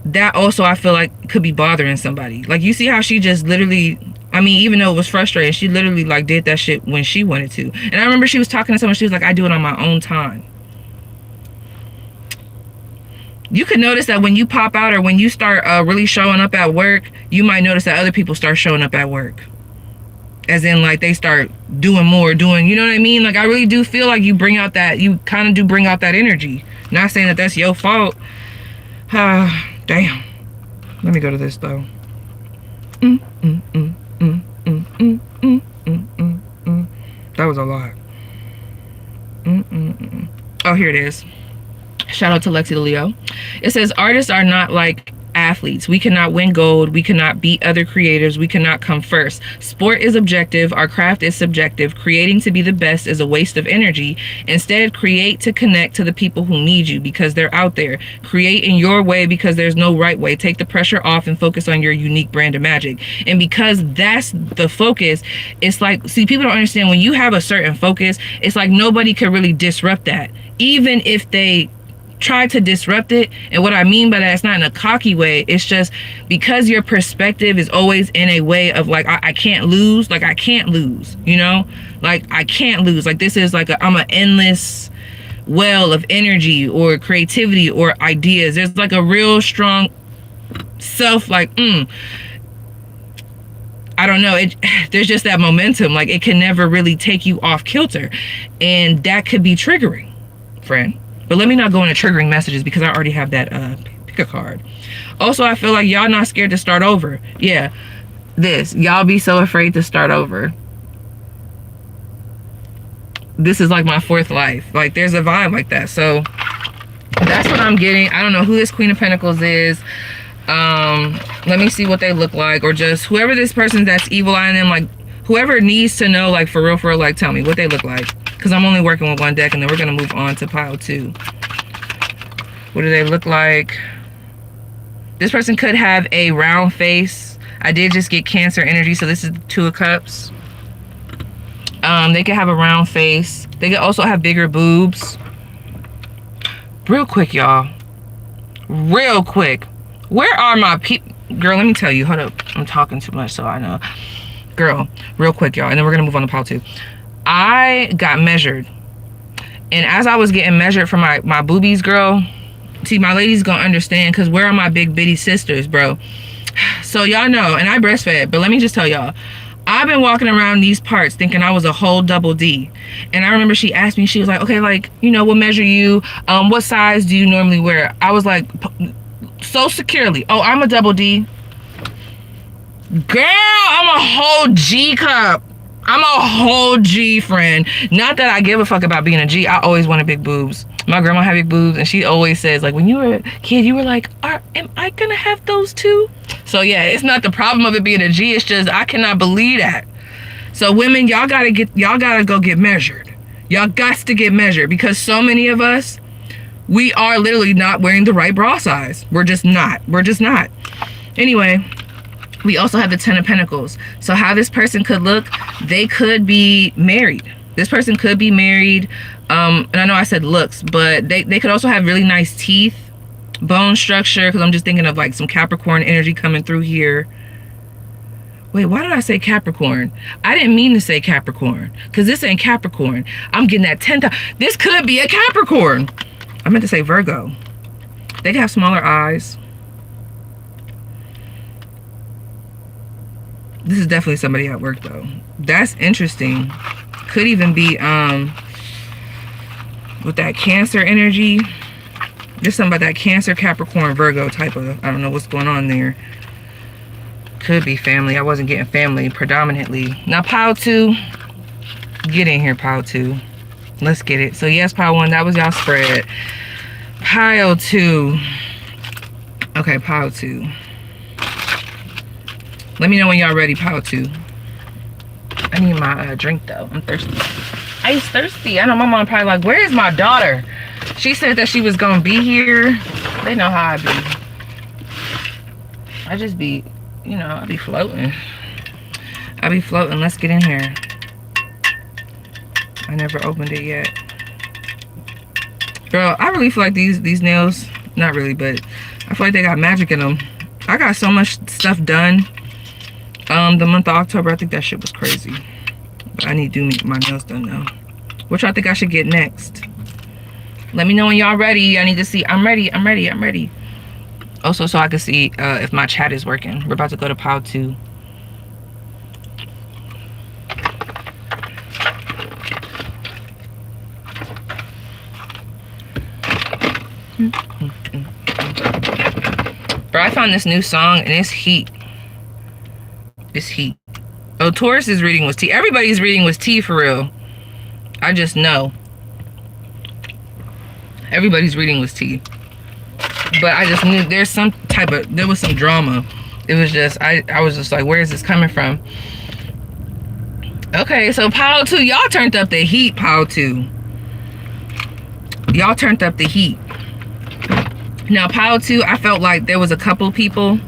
That also, I feel like, could be bothering somebody. Like, you see how she just literally, I mean, even though it was frustrating, she literally like did that shit when she wanted to. And I remember she was talking to someone, she was like, I do it on my own time. You could notice that when you pop out, or when you start really showing up at work, you might notice that other people start showing up at work. As in, like, they start doing more, you know what I mean? Like, I really do feel like you bring out that, you kind of do bring out that energy. Not saying that that's your fault. Damn. Let me go to this, though. That was a lot. Oh, here it is. Shout out to Lexi the Leo. It says, artists are not like athletes. We cannot win gold. We cannot beat other creators. We cannot come first. Sport is objective. Our craft is subjective. Creating to be the best is a waste of energy. Instead, create to connect to the people who need you, because they're out there. Create in your way, because there's no right way. Take the pressure off and focus on your unique brand of magic. And because that's the focus, it's like, see, people don't understand, when you have a certain focus, it's like nobody can really disrupt that. Even if they try to disrupt it. And what I mean by that, it's not in a cocky way. It's just because your perspective is always in a way of like, I can't lose. Like, I can't lose, you know, like I can't lose. Like, this is like I'm an endless well of energy or creativity or ideas. There's like a real strong self, like, I don't know, there's just that momentum. Like, it can never really take you off kilter, and that could be triggering, friend. But let me not go into triggering messages because I already have that pick a card. Also, I feel like y'all not scared to start over. Yeah, y'all be so afraid to start over. This is like my fourth life. Like, there's a vibe like that. So that's what I'm getting. I don't know who this Queen of Pentacles is. Let me see what they look like, or just whoever this person that's evil eyeing them, like whoever needs to know, like for real, like tell me what they look like, because I'm only working with one deck, and then we're gonna move on to pile 2. What do they look like? This person could have a round face. I did just get Cancer energy, so this is the 2 of Cups. They could have a round face. They could also have bigger boobs. Real quick, y'all, real quick, where are my people? Girl, let me tell you, hold up, I'm talking too much, so I know. Girl, real quick, y'all, and then we're gonna move on to pile 2. I got measured, and as I was getting measured for my boobies, girl, see, my ladies gonna understand, because where are my big bitty sisters, bro? So y'all know, and I breastfed, but let me just tell y'all, I've been walking around these parts thinking I was a whole double D. And I remember she asked me, she was like, okay, like, you know, we'll measure you, what size do you normally wear? I was like, so securely, oh, I'm a double D. Girl, I'm a whole G cup. I'm a whole G, friend. Not that I give a fuck about being a G. I always wanted big boobs. My grandma had big boobs, and she always says, like, when you were a kid, you were like, am I gonna have those too? So yeah, it's not the problem of it being a G. It's just I cannot believe that. So women, y'all gotta go get measured. Y'all got to get measured, because so many of us, we are literally not wearing the right bra size. We're just not. Anyway, we also have the 10 of Pentacles. So how this person could look, they could be married. This person could be married. And I know I said looks, but they could also have really nice teeth, bone structure, because I'm just thinking of like some Capricorn energy coming through here. Wait, why did I say Capricorn? I didn't mean to say Capricorn, because this ain't Capricorn. I'm getting that 10 times. This could be a Capricorn. I meant to say Virgo. They have smaller eyes. This is definitely somebody at work though. That's interesting. Could even be with that Cancer energy. There's something about that Cancer, Capricorn, Virgo type of, I don't know what's going on there. Could be family. I wasn't getting family predominantly. Now pile 2. Get in here, pile 2. Let's get it. So yes, pile 1, that was y'all spread. Pile 2. Okay, pile 2. Let me know when y'all ready, pile 2. I need my drink though. I'm thirsty. I was thirsty. I know my mom probably like, where is my daughter? She said that she was gonna be here. They know how I be. I just be, you know, I be floating. I be floating. Let's get in here. I never opened it yet. Girl, I really feel like these nails, not really, but I feel like they got magic in them. I got so much stuff done. The month of October, I think that shit was crazy. But I need to do my nails done now. What y'all think I should get next? Let me know when y'all ready. I need to see. I'm ready. Also, so I can see if my chat is working. We're about to go to pile 2. Bro, I found this new song and it's heat. It's heat. Oh, Taurus's reading was tea. Everybody's reading was tea for real. I just know. Everybody's reading was tea. But I just knew there was some drama. It was just, I was just like, where is this coming from? Okay, so pile 2, y'all turned up the heat, pile 2. Y'all turned up the heat. Now, pile 2, I felt like there was a couple people,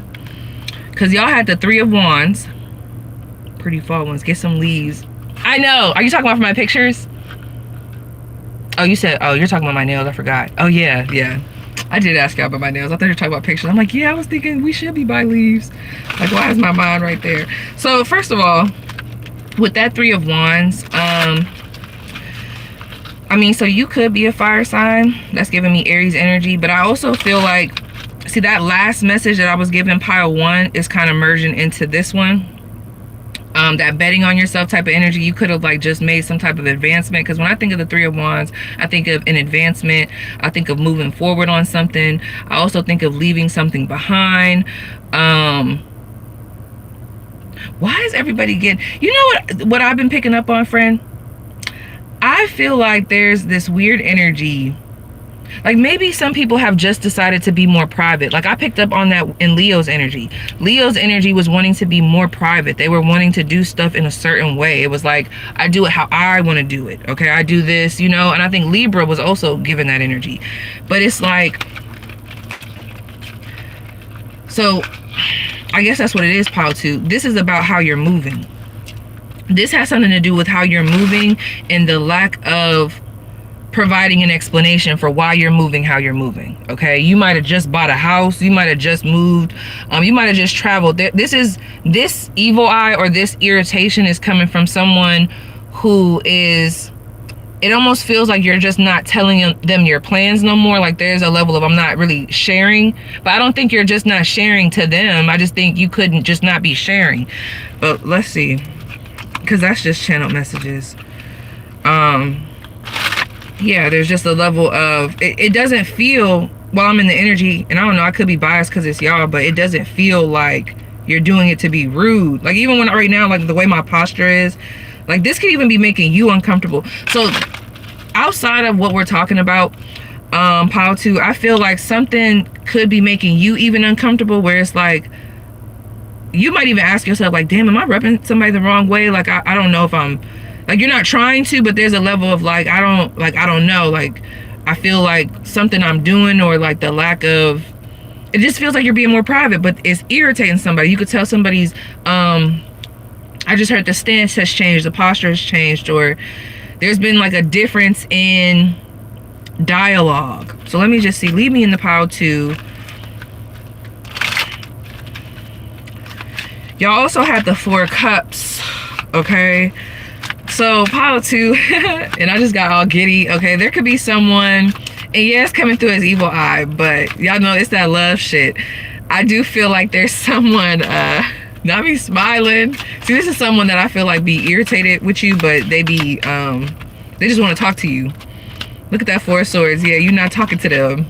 because y'all had the 3 of Wands. Pretty fall ones. Get some leaves. I know. Are you talking about for my pictures? Oh, you said, oh, you're talking about my nails. I forgot. Oh, yeah. I did ask y'all about my nails. I thought you were talking about pictures. I'm like, yeah, I was thinking we should be by leaves. Like, why is my mind right there? So, first of all, with that 3 of Wands, I mean, so you could be a fire sign. That's giving me Aries energy. But I also feel like, see, that last message that I was giving pile 1 is kind of merging into this one. that betting on yourself type of energy. You could have like just made some type of advancement, because when I think of the Three of Wands, I think of an advancement. I think of moving forward on something. I also think of leaving something behind. Why is everybody getting, you know what I've been picking up on, friend? I feel like there's this weird energy. Like maybe some people have just decided to be more private. Like I picked up on that in Leo's energy. Leo's energy was wanting to be more private. They were wanting to do stuff in a certain way. It was like, I do it how I want to do it. Okay, I do this, you know? And I think Libra was also given that energy. But it's like, so I guess that's what it is, Pile 2. This is about how you're moving. This has something to do with how you're moving and the lack of providing an explanation for why you're moving how you're moving. Okay, you might have just bought a house, you might have just moved, you might have just traveled. This evil eye or this irritation is coming from someone who is, it almost feels like you're just not telling them your plans no more. Like there's a level of, I'm not really sharing, but I don't think you're just not sharing to them. I just think you couldn't just not be sharing. But let's see, because that's just channeled messages. Yeah, there's just a level of, it doesn't feel, while I'm in the energy, and I don't know, I could be biased because it's y'all, but it doesn't feel like you're doing it to be rude. Like even when right now, like the way my posture is, like this could even be making you uncomfortable. So outside of what we're talking about, Pile 2, I feel like something could be making you even uncomfortable, where it's like, you might even ask yourself like, damn, am I repping somebody the wrong way? Like, I don't know if I'm, like, you're not trying to, but there's a level of like, I don't know, like I feel like something I'm doing, or like the lack of, it just feels like you're being more private, but it's irritating somebody. You could tell somebody's, I just heard the stance has changed, the posture has changed, or there's been like a difference in dialogue. So let me just see, leave me in the Pile 2. Y'all also had the Four of Cups, okay? So Pile 2, and I just got all giddy. Okay, there could be someone, and yeah, it's coming through as evil eye, but y'all know it's that love shit. I do feel like there's someone, not me smiling. See, this is someone that I feel like be irritated with you, but they be, they just want to talk to you. Look at that Four of Swords. Yeah, you're not talking to them.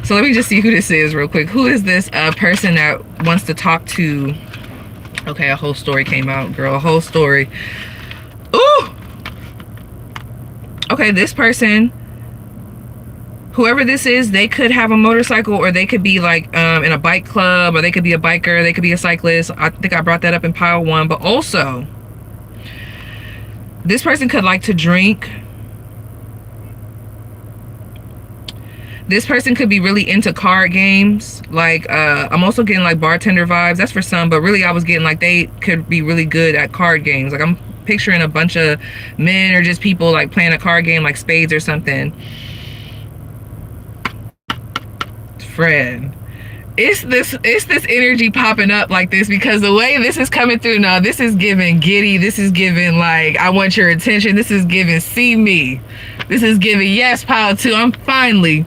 So let me just see who this is real quick. Who is this person that wants to talk to? Okay, a whole story came out, girl, a whole story. Ooh! Okay, this person, whoever this is, they could have a motorcycle, or they could be like in a bike club, or they could be a biker, they could be a cyclist. I think I brought that up in Pile 1. But also, this person could like to drink. This person could be really into card games. Like, I'm also getting like bartender vibes. That's for some, but really I was getting like they could be really good at card games. Like I'm picturing a bunch of men or just people like playing a card game like spades or something. Friend, it's this energy popping up like this, because the way this is coming through now, this is giving giddy, this is giving like I want your attention, this is giving see me, this is giving yes, Pile 2, I'm finally,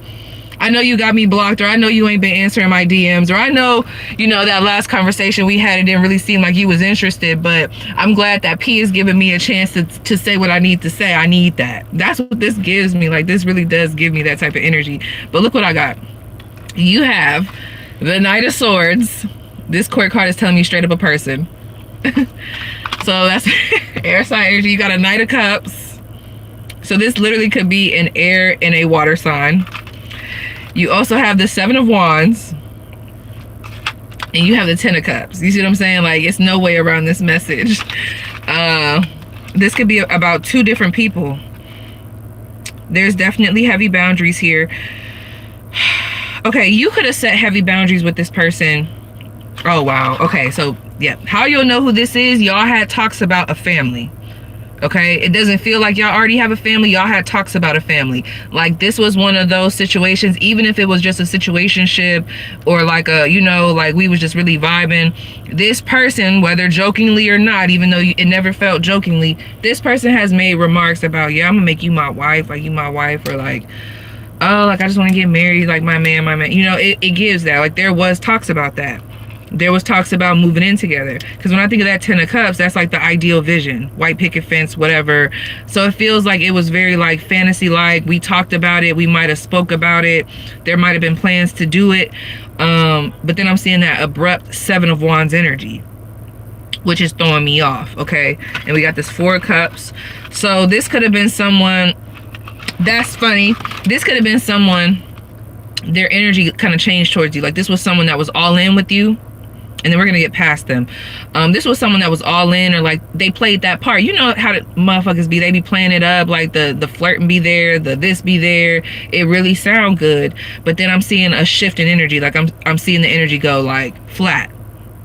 I know you got me blocked, or I know you ain't been answering my DMs, or I know, you know, that last conversation we had, it didn't really seem like you was interested, but I'm glad that P is giving me a chance to say what I need to say. I need that. That's what this gives me. Like, this really does give me that type of energy. But look what I got. You have the Knight of Swords. This court card is telling me straight up a person. So that's air sign energy. You got a Knight of Cups. So this literally could be an air and a water sign. You also have the Seven of Wands, and you have the Ten of Cups. You see what I'm saying? Like, it's no way around this message. This could be about two different people. There's definitely heavy boundaries here. Okay, you could have set heavy boundaries with this person. Oh, wow. Okay, so, yeah. How you'll know who this is, y'all had talks about a family. Okay, it doesn't feel like y'all already have a family. Y'all had talks about a family. Like, this was one of those situations, even if it was just a situationship, or like a, you know, like we was just really vibing. This person, whether jokingly or not, even though it never felt jokingly, this person has made remarks about, yeah, I'm gonna make you my wife, like you my wife, or like, oh, like I just want to get married, like my man, you know, it gives that. Like, there was talks about that. There was talks about moving in together, because when I think of that 10 of cups, that's like the ideal vision, white picket fence, whatever. So it feels like it was very like fantasy like. We talked about it, we might have spoke about it, there might have been plans to do it, but then I'm seeing that abrupt 7 of wands energy, which is throwing me off. Okay, and we got this 4 of cups. So this could have been someone, that's funny, this could have been someone, their energy kind of changed towards you. Like this was someone that was all in with you, and then we're gonna get past them. This was someone that was all in, or like they played that part. You know how the motherfuckers be, they be playing it up, like the flirting be there, the this be there, it really sound good, but then I'm seeing a shift in energy. Like I'm seeing the energy go like flat,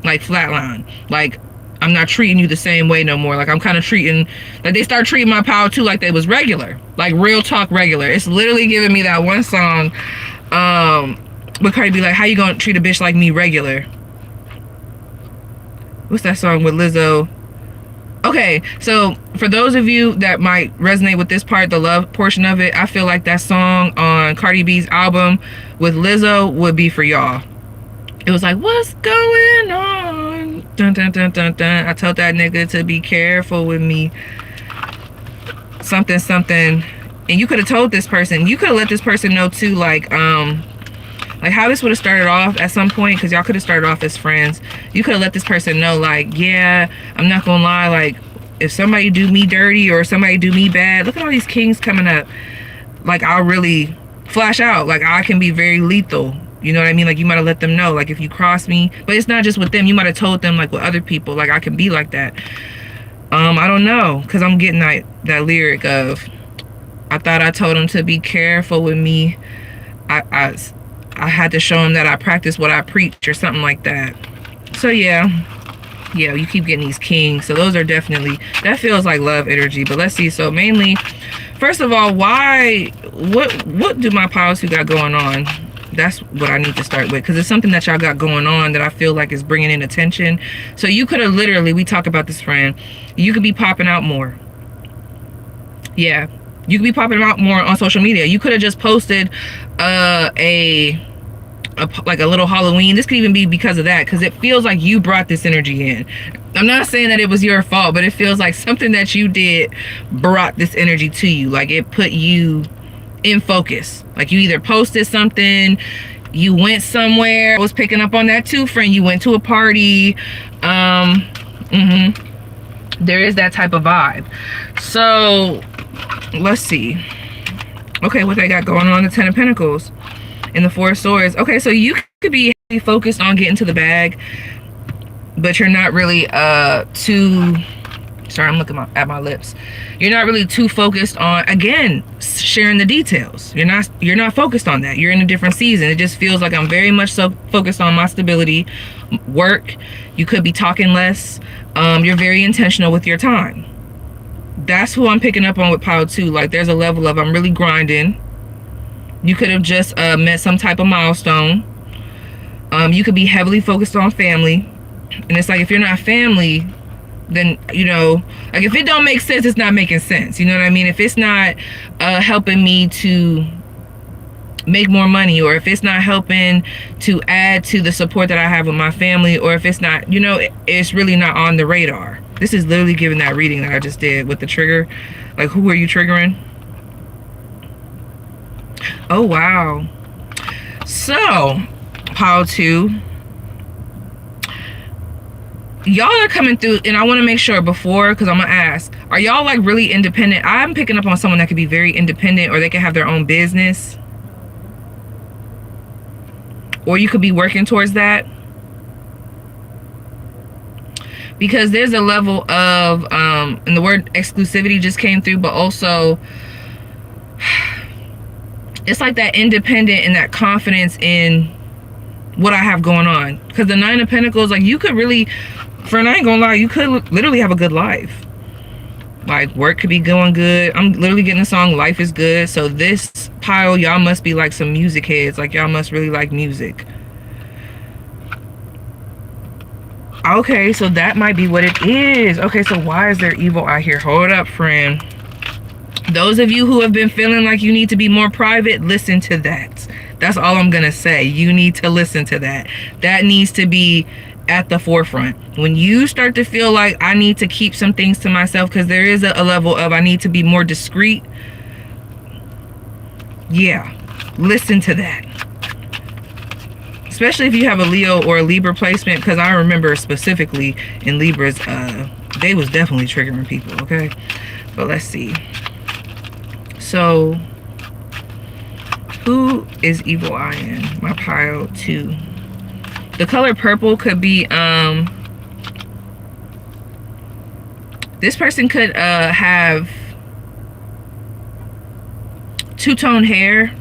like flatline. Like I'm not treating you the same way no more. Like I'm kind of treating, like they start treating my power too like they was regular, like real talk regular. It's literally giving me that one song, but Cardi be like, how you gonna treat a bitch like me regular? What's that song with Lizzo? Okay, so for those of you that might resonate with this part, the love portion of it, I feel like that song on Cardi B's album with Lizzo would be for y'all. It was like, what's going on? Dun, dun, dun, dun, dun. I told that nigga to be careful with me. Something, something. And you could have told this person, you could have let this person know too, like how this would have started off at some point, because y'all could have started off as friends. You could have let this person know, like, yeah, I'm not gonna lie, like, if somebody do me dirty or somebody do me bad, look at all these kings coming up. Like, I'll really flash out. Like, I can be very lethal. You know what I mean? Like, you might have let them know, like, if you cross me. But it's not just with them. You might have told them, like, with other people, like, I can be like that. I don't know, because I'm getting that lyric of, I thought I told him to be careful with me. I had to show him that I practice what I preach, or something like that. So yeah, you keep getting these kings. So those are definitely, that feels like love energy. But let's see. So mainly, first of all, what do my piles who got going on? That's what I need to start with, because it's something that y'all got going on that I feel like is bringing in attention. So you could have literally, we talk about this, friend, you could be popping out more. Yeah, you could be popping out more on social media. You could have just posted like a little Halloween. This could even be because of that, because it feels like you brought this energy in. I'm not saying that it was your fault, but it feels like something that you did brought this energy to you. Like it put you in focus. Like you either posted something, you went somewhere. I was picking up on that too, friend. You went to a party. There is that type of vibe. So let's see. Okay, what they got going on? The 10 of Pentacles and the 4 of Swords. Okay, so you could be focused on getting to the bag, but you're not really too, sorry, I'm looking at my lips. You're not really too focused on, again, sharing the details. You're not focused on that. You're in a different season. It just feels like I'm very much so focused on my stability, work. You could be talking less. You're very intentional with your time. That's who I'm picking up on with Pile 2. Like there's a level of, I'm really grinding. You could have just met some type of milestone. You could be heavily focused on family. And it's like, if you're not family, then, you know, like if it don't make sense, it's not making sense. You know what I mean? If it's not helping me to make more money, or if it's not helping to add to the support that I have with my family, or if it's not, you know, it's really not on the radar. This is literally giving that reading that I just did with the trigger. Like, who are you triggering? Oh, wow. So, Pile 2. Y'all are coming through, and I want to make sure before, because I'm going to ask, are y'all like really independent? I'm picking up on someone that could be very independent, or they can have their own business. Or you could be working towards that. Because there's a level of, and the word exclusivity just came through, but also, it's like that independent and that confidence in what I have going on. Because the 9 of Pentacles, like you could really, friend, I ain't gonna lie, you could literally have a good life. Like work could be going good. I'm literally getting the song Life is Good. So this pile, y'all must be like some music heads. Like y'all must really like music. Okay, so that might be what it is. Okay, so why is there evil out here? Hold up, friend. Those of you who have been feeling like you need to be more private, listen to that. That's all I'm gonna say. You need to listen to that. That needs to be at the forefront. When you start to feel like I need to keep some things to myself because there is a level of I need to be more discreet, yeah, listen to that. Especially if you have a Leo or a Libra placement, because I remember specifically in Libras, they was definitely triggering people, okay? But let's see. So, who is evil eye in? My pile 2. The color purple could be, this person could have two-tone hair.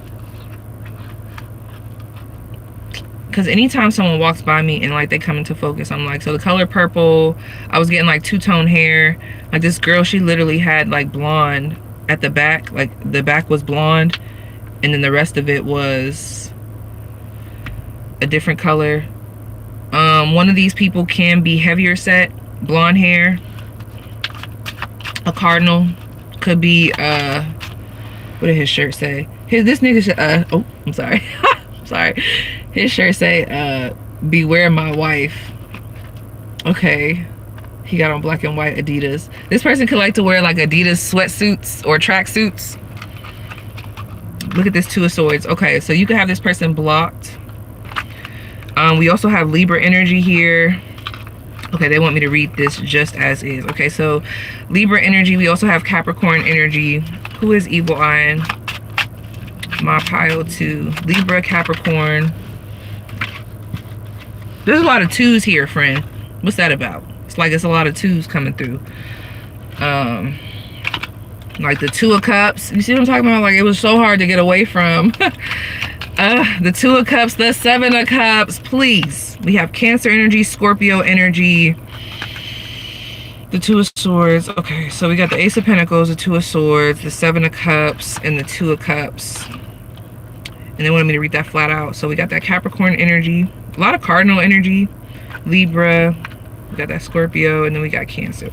Because anytime someone walks by me and like they come into focus, I'm like, so the color purple, I was getting like two-tone hair. Like this girl, she literally had like blonde at the back. Like the back was blonde and then the rest of it was a different color. One of these people can be heavier set, blonde hair. A cardinal could be, what did his shirt say? This nigga should, oh, I'm sorry. Sorry. His shirt say, beware my wife. Okay. He got on black and white Adidas. This person could like to wear like Adidas sweatsuits or tracksuits. Look at this 2 of Swords. Okay, so you could have this person blocked. We also have Libra energy here. Okay, they want me to read this just as is. Okay, so Libra energy. We also have Capricorn energy. Who is evil eyeing? My pile 2. Libra, Capricorn. There's a lot of 2s here, friend. What's that about? It's like it's a lot of 2s coming through. Like the 2 of Cups. You see what I'm talking about? Like it was so hard to get away from. The 2 of Cups, the 7 of Cups. Please. We have Cancer energy, Scorpio energy. The 2 of Swords. Okay, so we got the Ace of Pentacles, the 2 of Swords, the 7 of Cups, and the 2 of Cups. And they wanted me to read that flat out. So we got that Capricorn energy, a lot of cardinal energy, Libra, we got that Scorpio, and then we got Cancer.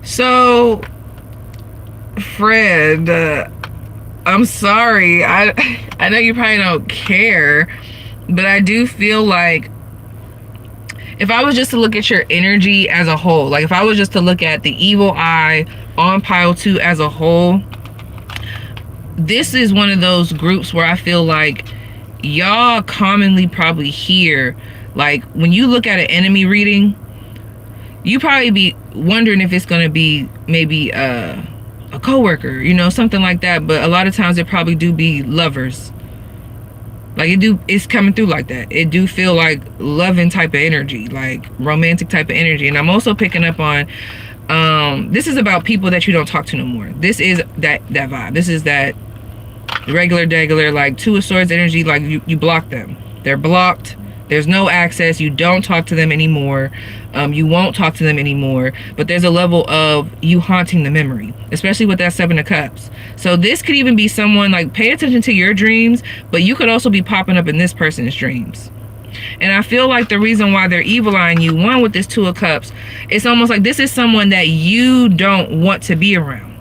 So, Fred, I'm sorry. I know you probably don't care, but I do feel like if I was just to look at your energy as a whole, like if I was just to look at the evil eye on pile 2 as a whole, this is one of those groups where I feel like y'all commonly probably hear, like when you look at an enemy reading, you probably be wondering if it's going to be maybe a coworker, you know, something like that. But a lot of times it probably do be lovers. Like it's coming through like that. It do feel like loving type of energy, like romantic type of energy. And I'm also picking up on, this is about people that you don't talk to no more. This is that vibe. This is that regular, like 2 of Swords energy. Like you block them. They're blocked. There's no access. You don't talk to them anymore. You won't talk to them anymore. But there's a level of you haunting the memory, especially with that 7 of Cups. So this could even be someone, like, pay attention to your dreams, but you could also be popping up in this person's dreams. And I feel like the reason why they're evil eyeing you, one, with this 2 of Cups, it's almost like this is someone that you don't want to be around.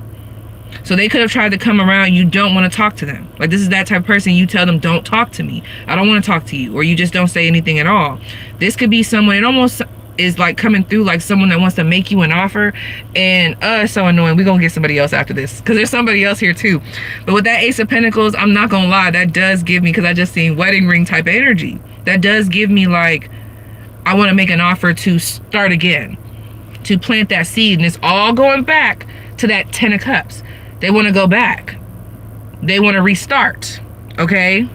So they could have tried to come around. You don't want to talk to them. Like this is that type of person. You tell them, don't talk to me. I don't want to talk to you. Or you just don't say anything at all. This could be someone, it almost is like coming through like someone that wants to make you an offer. And it's so annoying. We're going to get somebody else after this, because there's somebody else here too. But with that Ace of Pentacles, I'm not going to lie. That does give me, because I just seen wedding ring type of energy. That does give me like, I want to make an offer to start again. To plant that seed. And it's all going back to that 10 of Cups. They want to go back. They want to restart. Okay?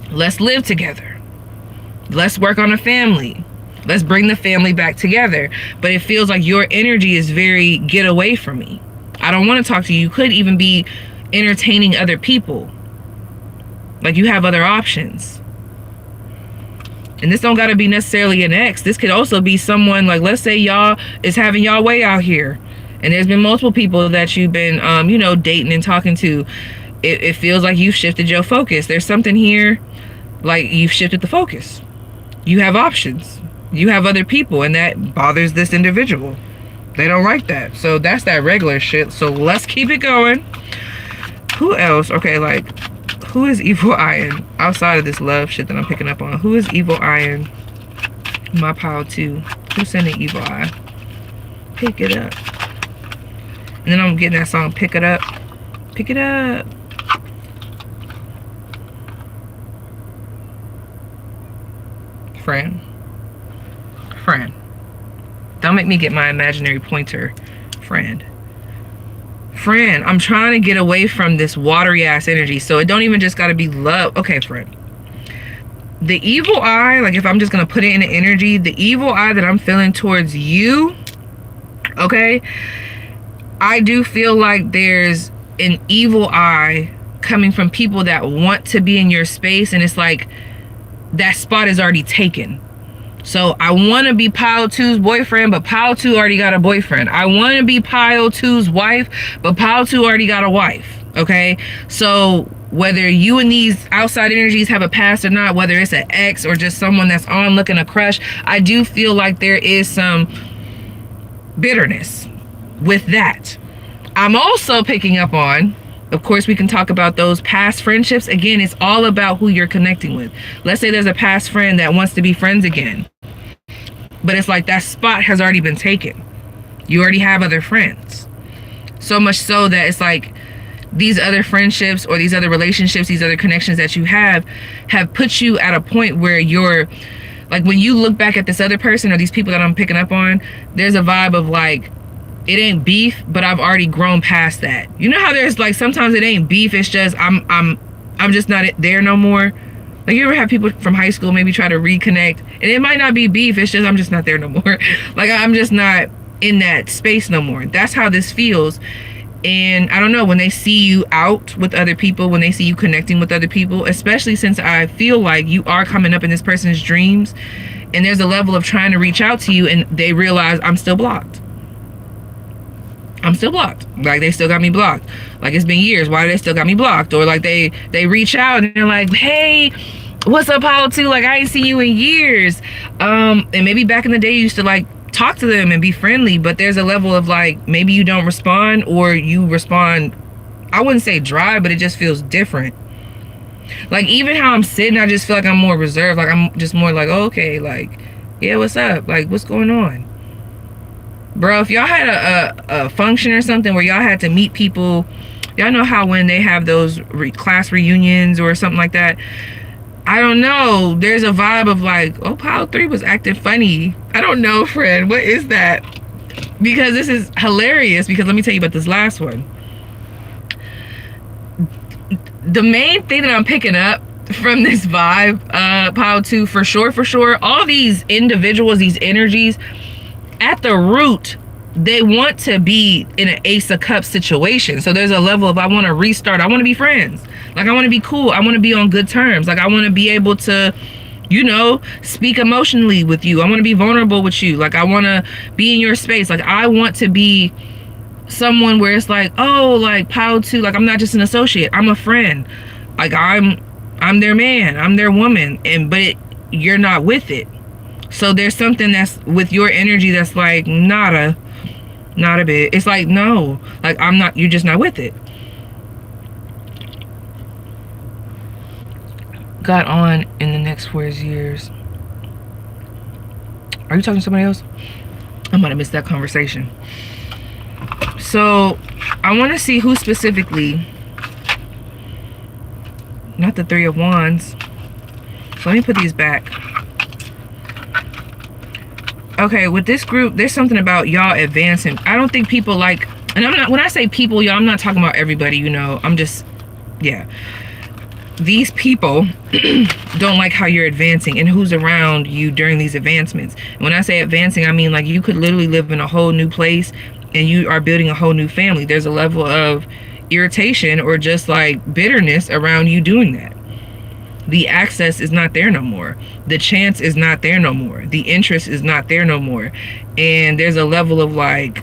Let's live together. Let's work on a family. Let's bring the family back together. But it feels like your energy is very, get away from me. I don't want to talk to you. You could even be entertaining other people. Like you have other options. And this don't got to be necessarily an ex. This could also be someone, like, let's say y'all is having y'all way out here. And there's been multiple people that you've been, you know, dating and talking to. It feels like you've shifted your focus. There's something here, like you've shifted the focus. You have options. You have other people, and that bothers this individual. They don't like that. So that's that regular shit. So let's keep it going. Who else? Okay, like, Who is evil eye outside of this love shit that I'm picking up on? Who is evil eye my pile 2? Who's sending evil eye? Pick it up. And then I'm getting that song, Pick It Up. Pick it up. Friend. Don't make me get my imaginary pointer. Friend, I'm trying to get away from this watery ass energy. So it don't even just gotta be love. Okay, friend. The evil eye, like if I'm just gonna put it in the energy, the evil eye that I'm feeling towards you, okay, I do feel like there's an evil eye coming from people that want to be in your space, and it's like that spot is already taken. So I want to be pile 2's boyfriend, but pile 2 already got a boyfriend. I want to be pile 2's wife, but pile 2 already got a wife. Okay, so whether you and these outside energies have a past or not, whether it's an ex or just someone that's on looking a crush, I do feel like there is some bitterness with that. I'm also picking up on, of course, we can talk about those past friendships. Again, it's all about who you're connecting with. Let's say there's a past friend that wants to be friends again, but it's like that spot has already been taken. You already have other friends. So much so that it's like these other friendships or these other relationships, these other connections that you have put you at a point where you're like, when you look back at this other person or these people that I'm picking up on, there's a vibe of like, it ain't beef, but I've already grown past that. You know how there's like, sometimes it ain't beef, it's just I'm just not there no more. Like, you ever have people from high school maybe try to reconnect, and it might not be beef, it's just I'm just not there no more. Like, I'm just not in that space no more. That's how this feels. And I don't know, when they see you out with other people, when they see you connecting with other people, especially since I feel like you are coming up in this person's dreams, and there's a level of trying to reach out to you, and they realize I'm still blocked. I'm still blocked. Like, they still got me blocked. Like, it's been years. Why do they still got me blocked? Or like they reach out and they're like, hey, what's up, Paulo 2? Like, I ain't seen you in years. And maybe back in the day you used to like talk to them and be friendly, but there's a level of like, maybe you don't respond, or you respond, I wouldn't say dry, but it just feels different. Like, even how I'm sitting, I just feel like I'm more reserved. Like, I'm just more like, oh, okay, like, yeah, what's up? Like, what's going on? Bro, if y'all had a function or something where y'all had to meet people, y'all know how when they have those class reunions or something like that, I don't know, there's a vibe of like, oh, Pile 3 was acting funny. I don't know, friend, what is that? Because this is hilarious, because let me tell you about this last one. The main thing that I'm picking up from this vibe, Pile 2, for sure, all these individuals, these energies, at the root, they want to be in an Ace of Cups situation. So there's a level of, I want to restart. I want to be friends. Like, I want to be cool. I want to be on good terms. Like, I want to be able to, you know, speak emotionally with you. I want to be vulnerable with you. Like, I want to be in your space. Like, I want to be someone where it's like, oh, like, Pile 2, like, I'm not just an associate. I'm a friend. Like, I'm their man. I'm their woman. But you're not with it. So there's something that's with your energy that's like, not a bit. It's like, no, like, I'm not, you're just not with it. Got on in the next 4 years. Are you talking to somebody else? I might have missed that conversation. So I want to see who specifically, not the 3 of Wands. So let me put these back. Okay, with this group, there's something about y'all advancing. I don't think people like, and I'm not, when I say people, y'all, I'm not talking about everybody, you know, I'm just, yeah. These people don't like how you're advancing and who's around you during these advancements. When I say advancing, I mean like you could literally live in a whole new place and you are building a whole new family. There's a level of irritation or just like bitterness around you doing that. The access is not there no more. The chance is not there no more. The interest is not there no more. And there's a level of like,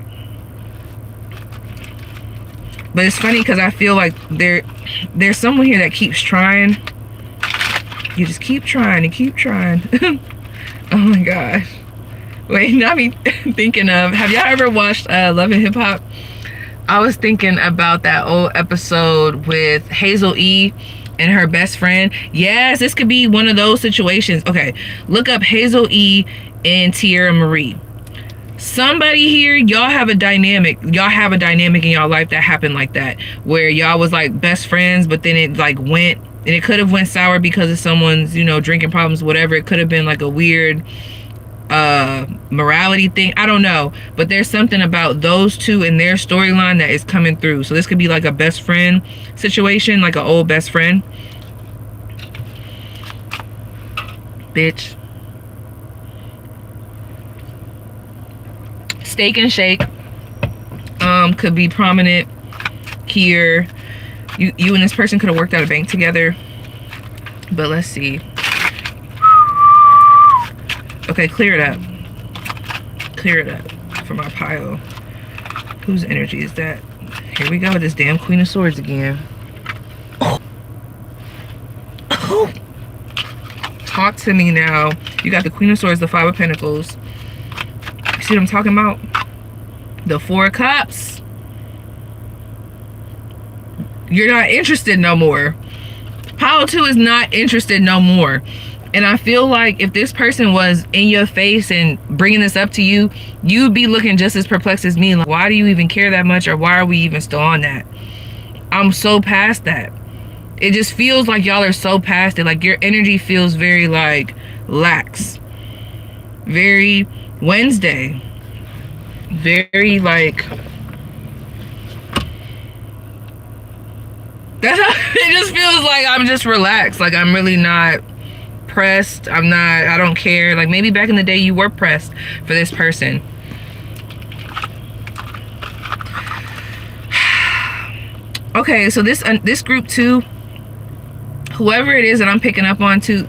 but it's funny because I feel like there's someone here that keeps trying. You just keep trying and keep trying. Oh my gosh. Wait, now me thinking of, have y'all ever watched Love and Hip Hop? I was thinking about that old episode with Hazel E. and her best friend. Yes, this could be one of those situations. Okay, look up Hazel E and Tierra Marie. Somebody here, y'all have a dynamic in y'all life that happened like that, where y'all was like best friends, but then it like went, and it could have went sour because of someone's, you know, drinking problems, whatever. It could have been like a weird morality thing, I don't know, but there's something about those two and their storyline that is coming through. So this could be like a best friend situation, like an old best friend. Bitch. Steak and Shake could be prominent here. You and this person could have worked out a bank together, but let's see. Okay, clear it up. Clear it up for my pile. Whose energy is that? Here we go with this damn Queen of Swords again. Talk to me now. You got the Queen of Swords, the Five of Pentacles. You see what I'm talking about? The Four of Cups. You're not interested no more. Pile 2 is not interested no more. And I feel like if this person was in your face and bringing this up to you, you'd be looking just as perplexed as me. Like, why do you even care that much? Or why are we even still on that? I'm so past that. It just feels like y'all are so past it. Like your energy feels very like lax. Very Wednesday. Very like... That's how, it just feels like I'm just relaxed. Like I'm really not pressed. I don't care. Like maybe back in the day you were pressed for this person. Okay, so this group too, whoever it is that I'm picking up on too,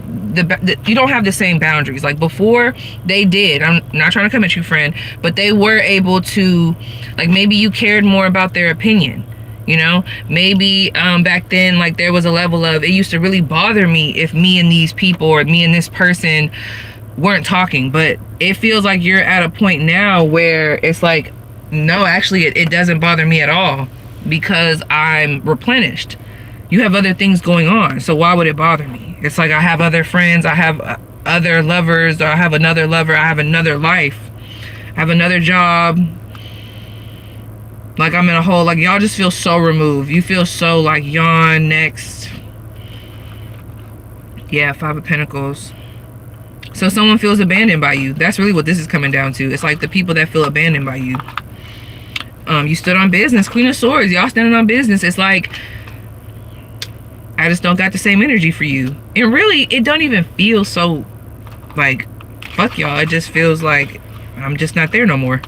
you don't have the same boundaries. Like before they did. I'm not trying to come at you, friend, but they were able to, like maybe you cared more about their opinion. You know, maybe back then, like there was a level of, it used to really bother me if me and these people or me and this person weren't talking. But it feels like you're at a point now where it's like, no, actually it doesn't bother me at all because I'm replenished. You have other things going on, so why would it bother me? It's like I have other friends, I have other lovers, or I have another lover, I have another life, I have another job. Like I'm in a hole. Like y'all just feel so removed. You feel so like yawn next. Yeah, Five of Pentacles. So someone feels abandoned by you. That's really what this is coming down to. It's like the people that feel abandoned by you. You stood on business. Queen of Swords. Y'all standing on business. It's like I just don't got the same energy for you. And really, it don't even feel so like fuck y'all. It just feels like I'm just not there no more.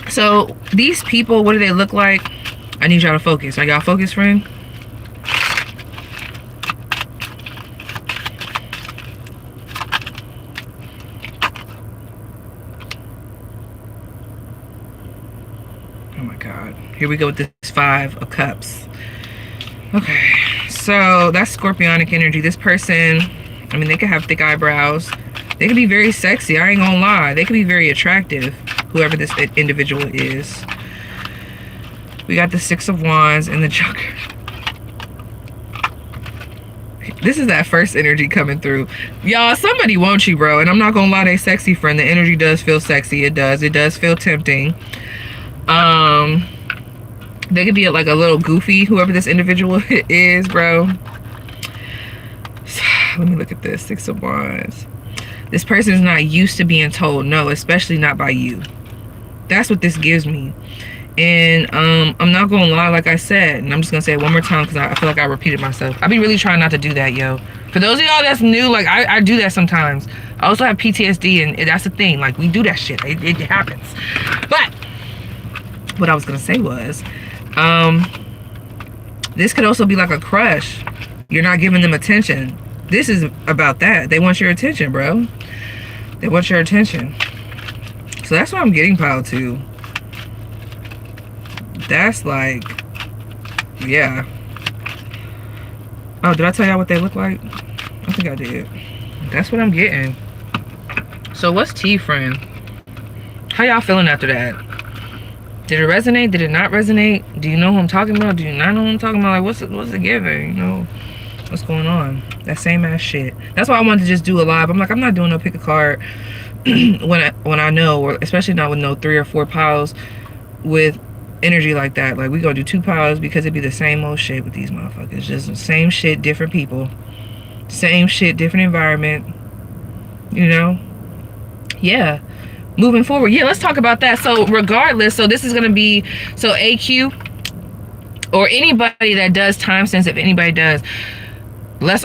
So these people, what do they look like? I need y'all to focus. Are y'all focused, friend? Oh my God. Here we go with this Five of Cups. Okay. So that's Scorpionic energy. This person, I mean, they could have thick eyebrows. They could be very sexy. I ain't gonna lie. They could be very attractive. Whoever this individual is. We got the Six of Wands and the Joker. This is that first energy coming through. Y'all, somebody wants you, bro. And I'm not gonna lie, they sexy, friend. The energy does feel sexy. It does. It does feel tempting. They could be like a little goofy, whoever this individual is, bro. Let me look at this. Six of Wands. This person is not used to being told no, especially not by you. That's what this gives me. And I'm not gonna lie, like I said, and I'm just gonna say it one more time because I feel like I repeated myself. I be really trying not to do that, yo. For those of y'all that's new, like I do that sometimes. I also have PTSD, and that's the thing. Like we do that shit. It happens. But what I was gonna say was, this could also be like a crush. You're not giving them attention. This is about that. They want your attention, bro. They want your attention. So that's what I'm getting, Pile 2. That's like, yeah. Oh, did I tell y'all what they look like? I think I did. That's what I'm getting. So what's tea, friend? How y'all feeling after that? Did it resonate? Did it not resonate? Do you know who I'm talking about? Do you not know who I'm talking about? Like, what's it giving? You know, what's going on? That same ass shit. That's why I wanted to just do a live. I'm like, I'm not doing no pick a card when I know, or especially not with no 3 or 4 piles with energy like that. Like, we gonna do 2 piles because it'd be the same old shit with these motherfuckers. Just the same shit, different people. Same shit, different environment. You know? Yeah. Moving forward, yeah, let's talk about that. So regardless, so this is going to be, so AQ or anybody that does time sense, if anybody does, let's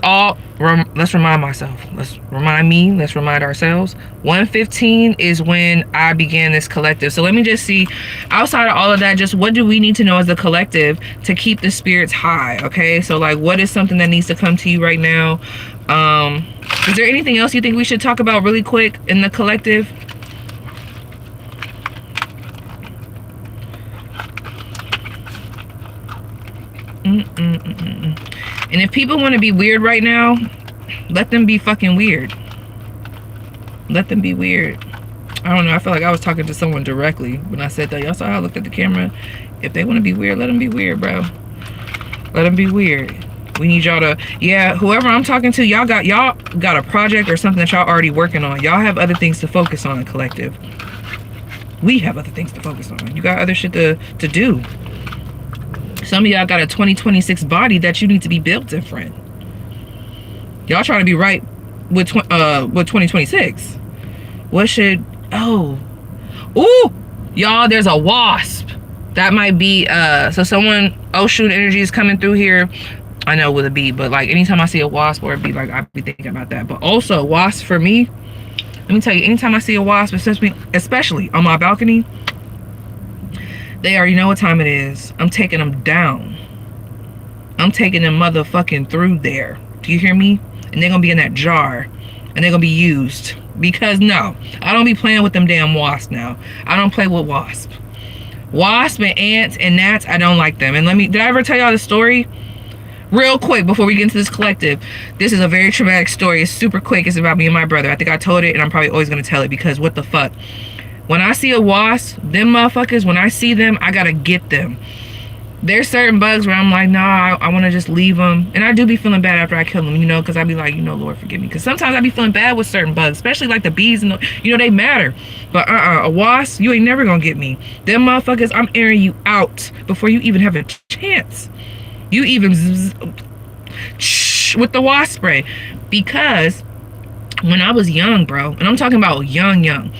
remind myself, let's remind ourselves, 115 is when I began this collective. So let me just see, outside of all of that, just what do we need to know as a collective to keep the spirits high? Okay, so like, what is something that needs to come to you right now? Is there anything else you think we should talk about really quick in the collective? And if people want to be weird right now, let them be fucking weird. Let them be weird. I don't know, I feel like I was talking to someone directly when I said that. Y'all saw how I looked at the camera? If they want to be weird, let them be weird, bro. Let them be weird. We need y'all to, yeah, whoever I'm talking to, y'all got a project or something that y'all already working on. Y'all have other things to focus on, collective. We have other things to focus on. You got other shit to do. Some of y'all got a 2026 body that you need to be built different. Y'all trying to be right with 2026. What should, ooh, y'all, there's a wasp. That might be, so someone, Oshun energy is coming through here. I know with a B, but like anytime I see a wasp or a bee, like I be thinking about that. But also wasp for me, let me tell you, anytime I see a wasp, especially on my balcony, they already know what time it is. I'm taking them down. I'm taking them motherfucking through there. Do you hear me? And they're gonna be in that jar. And they're gonna be used. Because no, I don't be playing with them damn wasps now. I don't play with wasps. Wasps and ants and gnats, I don't like them. And did I ever tell y'all the story? Real quick before we get into this collective. This is a very traumatic story. It's super quick. It's about me and my brother. I think I told it and I'm probably always gonna tell it because what the fuck. When I see a wasp, them motherfuckers, when I see them, I gotta get them. There's certain bugs where I'm like, nah, I want to just leave them. And I do be feeling bad after I kill them, you know, because I be like, you know, Lord, forgive me. Because sometimes I be feeling bad with certain bugs, especially like the bees, and you know, they matter. But a wasp, you ain't never gonna get me. Them motherfuckers, I'm airing you out before you even have a chance. You even with the wasp spray. Because when I was young, bro, and I'm talking about young.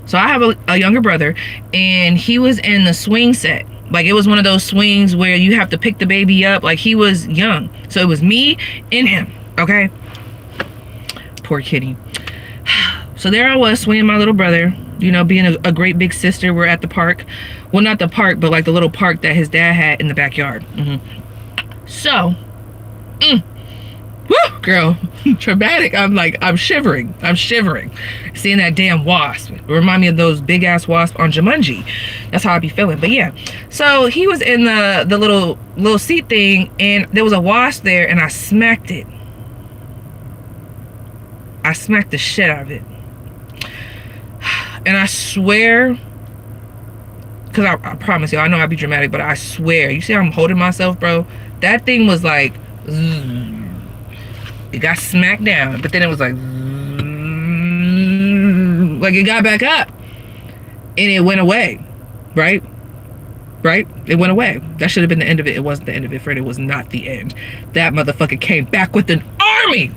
So I have a younger brother, and he was in the swing set. Like, it was one of those swings where you have to pick the baby up. Like, he was young. So it was me and him, okay? Poor kitty. So there I was, swinging my little brother, you know, being a great big sister. We're at the park. Well, not the park, but like the little park that his dad had in the backyard. So, woo, girl, traumatic. I'm shivering. Seeing that damn wasp. It remind me of those big ass wasps on Jumanji. That's how I be feeling. But yeah, so he was in the little seat thing, and there was a wasp there, and I smacked it. I smacked the shit out of it. And I swear, because I promise you, I know I be dramatic, but I swear, you see how I'm holding myself, bro? That thing was like, it got smacked down, but then it was like it got back up, and it went away, right? It went away. That should have been the end of it. It wasn't the end of it, friend. It was not the end. That motherfucker came back with an army.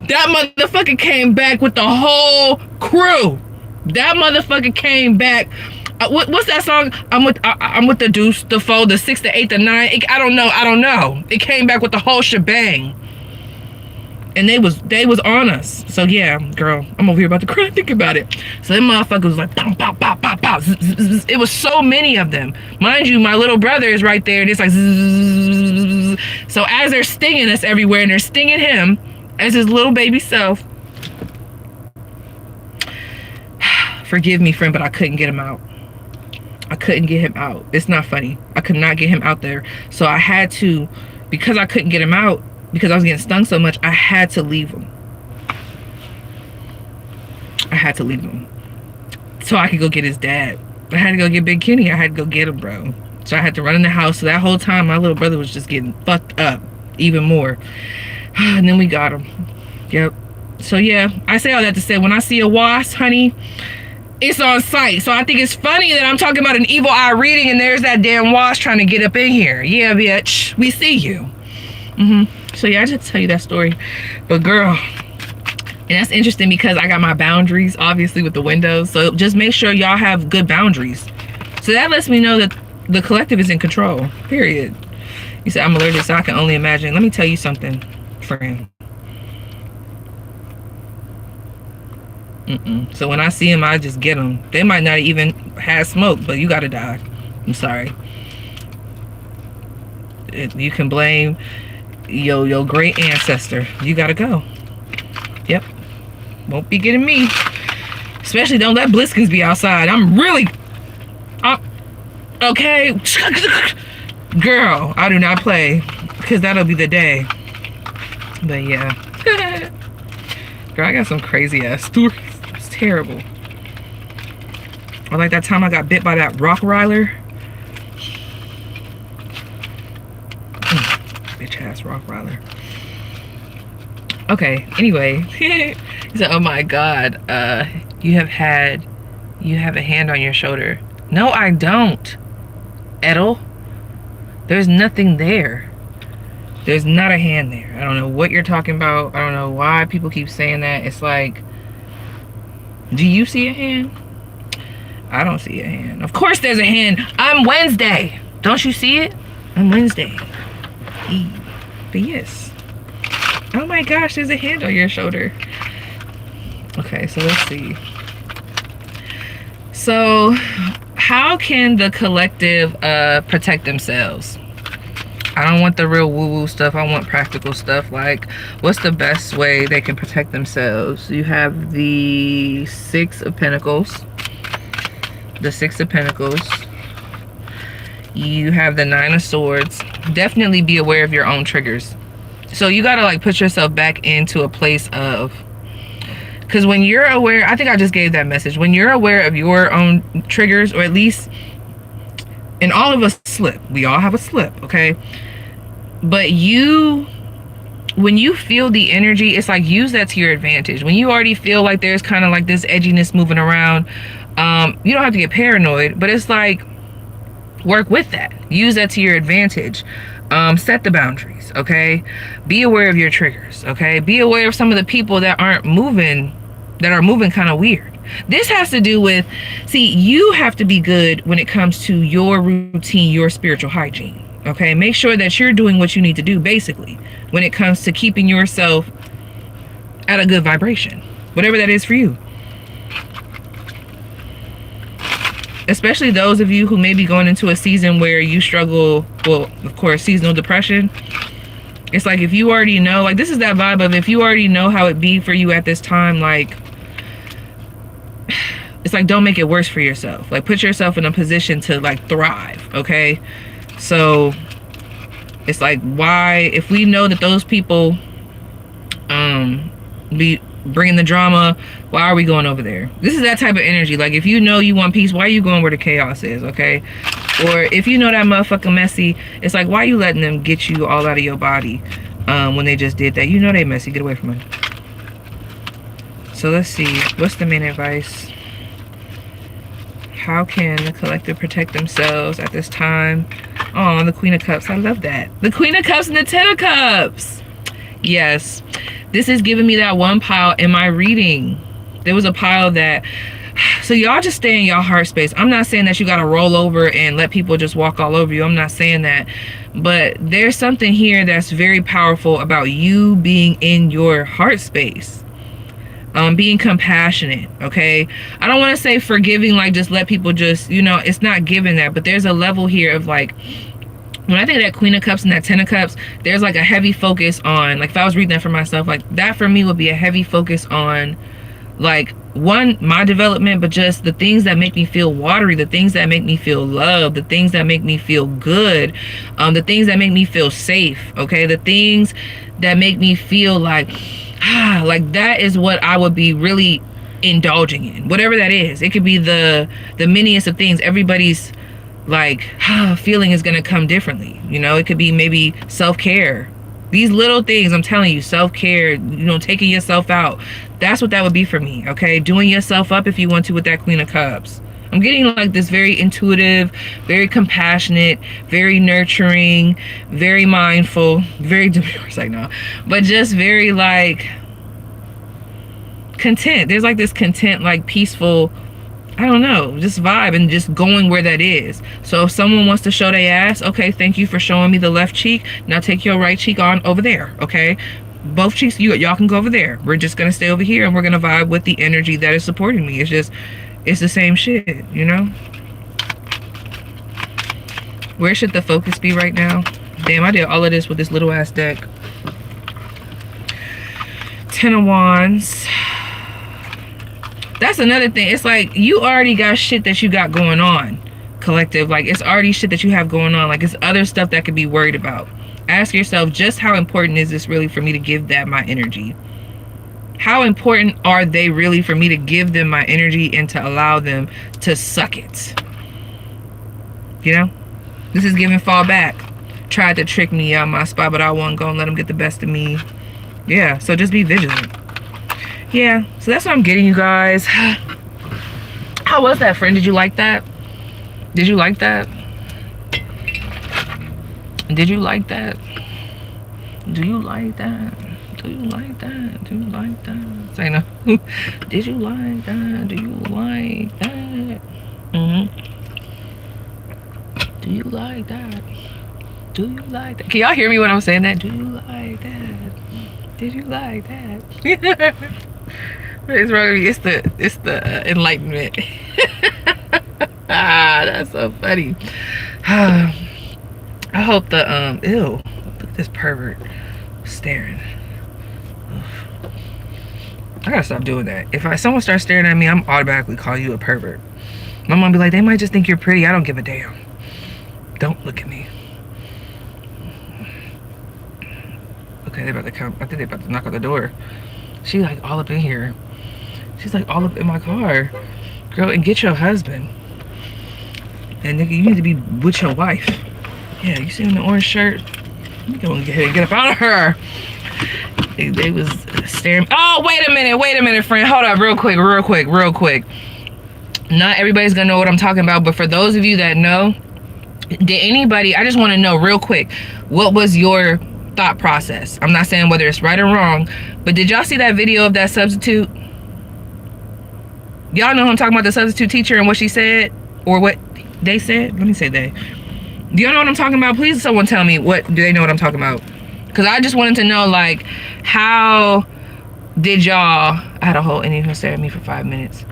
That motherfucker came back with the whole crew. That motherfucker came back. What's that song? I'm with the deuce, the foe, the 6, the 8, the 9. I don't know. It came back with the whole shebang. And they was on us. So yeah, girl, I'm over here about to cry thinking about it. So them motherfuckers was like, pow, pow, pow, pow, pow. Zzz, zzz, zzz. It was so many of them. Mind you, my little brother is right there, and it's like, zzz. So as they're stinging us everywhere, and they're stinging him as his little baby self. Forgive me, friend, but I couldn't get him out. I couldn't get him out. It's not funny. I could not get him out there. So I had to, because I couldn't get him out, because I was getting stung so much, I had to leave him. I had to leave him so I could go get his dad. I had to go get Big Kenny. I had to go get him, bro. So I had to run in the house. So that whole time, my little brother was just getting fucked up even more. And then we got him. Yep. So yeah, I say all that to say, when I see a wasp, honey, it's on sight. So I think it's funny that I'm talking about an evil eye reading and there's that damn wasp trying to get up in here. Yeah, bitch. We see you. So yeah, I just tell you that story. But girl, and that's interesting because I got my boundaries, obviously, with the windows. So just make sure y'all have good boundaries. So that lets me know that the collective is in control, period. You said I'm allergic, so I can only imagine. Let me tell you something, friend. So when I see them, I just get them. They might not even have smoke, but you gotta die. I'm sorry. You can blame your great ancestor. You gotta go. Yep. Won't be getting me. Especially don't let Bliskins be outside. I'm really... okay. Girl, I do not play. Because that'll be the day. But yeah. Girl, I got some crazy ass stories. It's terrible. Or like that time I got bit by that Rottweiler. Bitch ass Rottweiler. Okay, anyway. He said, oh my god, you have a hand on your shoulder. No, I don't, Edel. There's nothing there. There's not a hand there. I don't know what you're talking about. I don't know why people keep saying that. It's like, do you see a hand? I don't see a hand. Of course there's a hand. I'm Wednesday. Don't you see it? I'm Wednesday. But yes. Oh my gosh, there's a hand on your shoulder. Okay, so let's see. So, how can the collective protect themselves? I don't want the real woo-woo stuff. I want practical stuff. Like, what's the best way they can protect themselves? You have the Six of Pentacles. The Six of Pentacles. You have the Nine of Swords. Definitely be aware of your own triggers. So you gotta like put yourself back into a place of, because when you're aware, I think I just gave that message. When you're aware of your own triggers, or at least, and all of us slip. We all have a slip, okay? But when you feel the energy, it's like use that to your advantage. When you already feel like there's kind of like this edginess moving around, you don't have to get paranoid, but it's like work with that. Use that to your advantage. Set the boundaries, okay? Be aware of your triggers, okay? Be aware of some of the people that are moving kind of weird. This has to do with, see, you have to be good when it comes to your routine, your spiritual hygiene, okay? Make sure that you're doing what you need to do, basically, when it comes to keeping yourself at a good vibration, whatever that is for you. Especially those of you who may be going into a season where you struggle, well, of course, seasonal depression. It's like, if you already know, like, this is that vibe of, if you already know how it be for you at this time, like, it's like, don't make it worse for yourself. Like, put yourself in a position to like thrive, okay? So it's like, why, if we know that those people be bringing the drama, why are we going over there? This is that type of energy. Like, if you know you want peace, why are you going where the chaos is, okay? Or if you know that motherfucking messy, it's like, why are you letting them get you all out of your body when they just did that? You know they messy. Get away from them. So let's see, what's the main advice? How can the collective protect themselves at this time? Oh, the Queen of Cups. I love that. The Queen of Cups and the Ten of Cups. Yes. This is giving me that one pile in my reading. There was a pile that... So y'all just stay in y'all heart space. I'm not saying that you got to roll over and let people just walk all over you. I'm not saying that. But there's something here that's very powerful about you being in your heart space. Being compassionate, okay? I don't want to say forgiving, like just let people just, you know, it's not giving that. But there's a level here of like, when I think of that Queen of Cups and that Ten of Cups, there's like a heavy focus on, like if I was reading that for myself, like that for me would be a heavy focus on like, one, my development, but just the things that make me feel watery, the things that make me feel loved, the things that make me feel good, the things that make me feel safe, okay? The things that make me feel like, like that is what I would be really indulging in, whatever that is. It could be the miniest of things. Everybody's like feeling is going to come differently, you know. It could be maybe self-care, these little things. I'm telling you, self-care, you know, taking yourself out. That's what that would be for me. Okay, doing yourself up if you want to with that Queen of Cups. I'm getting like this very intuitive, very compassionate, very nurturing, very mindful, very diverse, like, no, but just very like content. There's like this content, like peaceful, I don't know, just vibe, and just going where that is. So if someone wants to show their ass, okay, thank you for showing me the left cheek. Now take your right cheek on over there, okay? Both cheeks, y'all can go over there. We're just gonna stay over here and we're gonna vibe with the energy that is supporting me. It's just, it's the same shit, you know? Where should the focus be right now? Damn, I did all of this with this little ass deck. 10 of Wands. That's another thing. It's like you already got shit that you got going on, collective. Like, it's already shit that you have going on. Like, it's other stuff that could be worried about. Ask yourself, just how important is this really for me to give that my energy? How important are they really for me to give them my energy and to allow them to suck it? You know? This is giving fall back. Tried to trick me out my spot, but I wasn't gonna let them get the best of me. Yeah, so just be vigilant. Yeah, so that's what I'm getting, you guys. How was that, friend? Did you like that? Did you like that? Did you like that? Do you like that? Do you like that? Do you like that? Say no. Did you like that? Do you like that? Do you like that? Do you like that? Can y'all hear me when I'm saying that? Do you like that? Did you like that? It's wrong. It's the enlightenment. That's so funny. I hope the ew, look at this pervert staring. I gotta stop doing that. If someone starts staring at me, I'm automatically calling you a pervert. My mom be like, they might just think you're pretty. I don't give a damn. Don't look at me. Okay, they're about to come. I think they're about to knock on the door. She like all up in here. She's like all up in my car. Girl, and get your husband. And nigga, you need to be with your wife. Yeah, you see in the orange shirt? You gonna get up out of her. They was staring. Oh, wait a minute, friend. Hold up, real quick. Not everybody's gonna know what I'm talking about, but for those of you that know, did anybody, I just want to know real quick, what was your thought process? I'm not saying whether it's right or wrong, but did y'all see that video of that substitute? Y'all know who I'm talking about, the substitute teacher and what she said, or what they said? Let me say they. Do y'all know what I'm talking about? Please someone tell me, what do they know what I'm talking about? Because I just wanted to know, like, how did y'all, I had a whole Indian who stared at me for 5 minutes.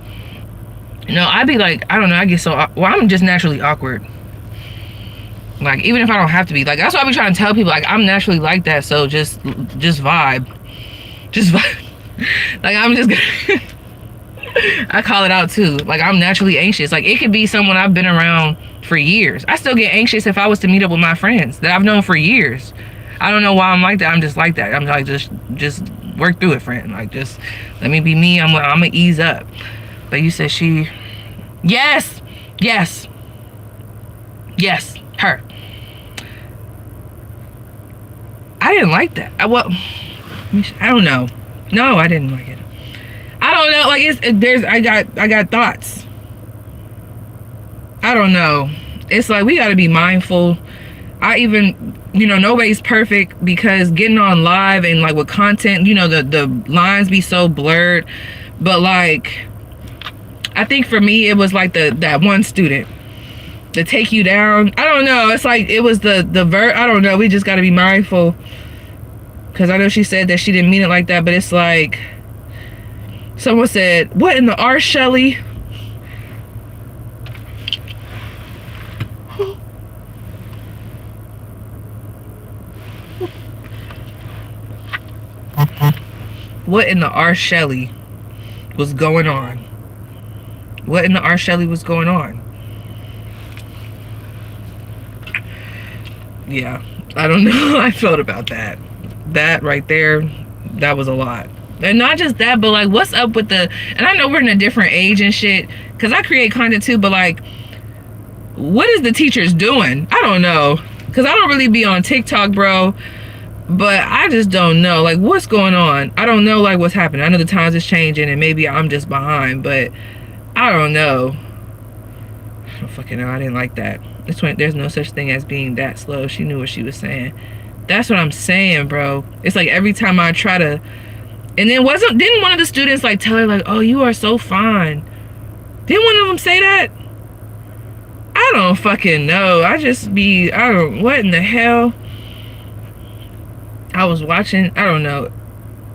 No, I'd be like, I don't know, I get so, well, I'm just naturally awkward. Like, even if I don't have to be, like, that's why I be trying to tell people, like, I'm naturally like that, so just vibe. Just vibe. Like, I'm just gonna, I call it out too. Like, I'm naturally anxious. Like, it could be someone I've been around for years. I still get anxious if I was to meet up with my friends that I've known for years. I don't know why I'm like that. I'm just like that. I'm like, just work through it, friend. Like, just let me be me. I'm gonna ease up. But you said she, yes, her. I didn't like that. I don't know. No, I didn't like it. I don't know. Like, I got thoughts. I don't know. It's like, we got to be mindful. Nobody's perfect, because getting on live and like with content, the lines be so blurred. But like, I think for me, it was like that one student to take you down. I don't know. It's like, it was the I don't know. We just got to be mindful, because I know she said that she didn't mean it like that, but it's like, someone said, what in the R, Shelly? What in the R, Shelly was going on? What in the R, Shelly was going on? Yeah, I don't know how I felt about that. That right there, that was a lot. And not just that, but like, what's up with the, and I know we're in a different age and shit, because I create content too, but like, what is the teachers doing? I don't know, because I don't really be on TikTok, bro, but I just don't know, like, what's going on? I don't know, like, what's happening. I know the times is changing, and maybe I'm just behind, but I don't know. I don't fucking know. I didn't like that. There's no such thing as being that slow. She knew what she was saying. That's what I'm saying, bro. It's like every time I try to, and then didn't one of the students like tell her like, oh, you are so fine? Didn't one of them say that? I don't fucking know. I don't, what in the hell? I was watching, I don't know.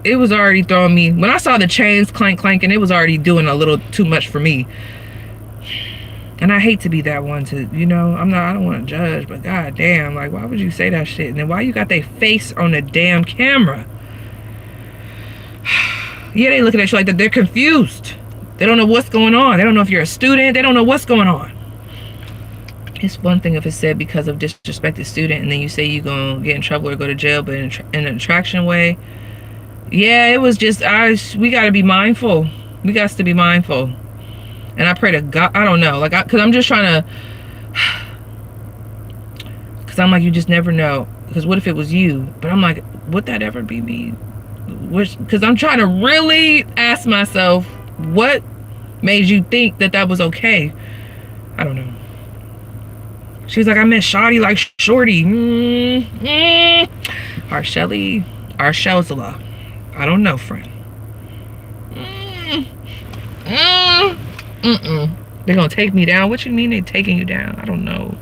It was already throwing me. When I saw the chains clanking, it was already doing a little too much for me. And I hate to be that one to, I don't want to judge, but god damn, like, why would you say that shit? And then why you got their face on the damn camera? Yeah, they looking at you like that. They're confused. They don't know what's going on. They don't know if you're a student. They don't know what's going on. It's one thing if it's said because of disrespected student, and then you say you gonna get in trouble or go to jail, but in an attraction way. Yeah, it was just, we gotta be mindful. We got to be mindful. And I pray to God, I don't know, like, because I'm just trying to, because I'm like, you just never know. Because what if it was you? But I'm like, would that ever be me? Because I'm trying to really ask myself, what made you think that was okay? I don't know. She's like, I meant Shawty like Shorty. Arshella. I don't know, friend. They're gonna take me down. What you mean they taking you down? I don't know.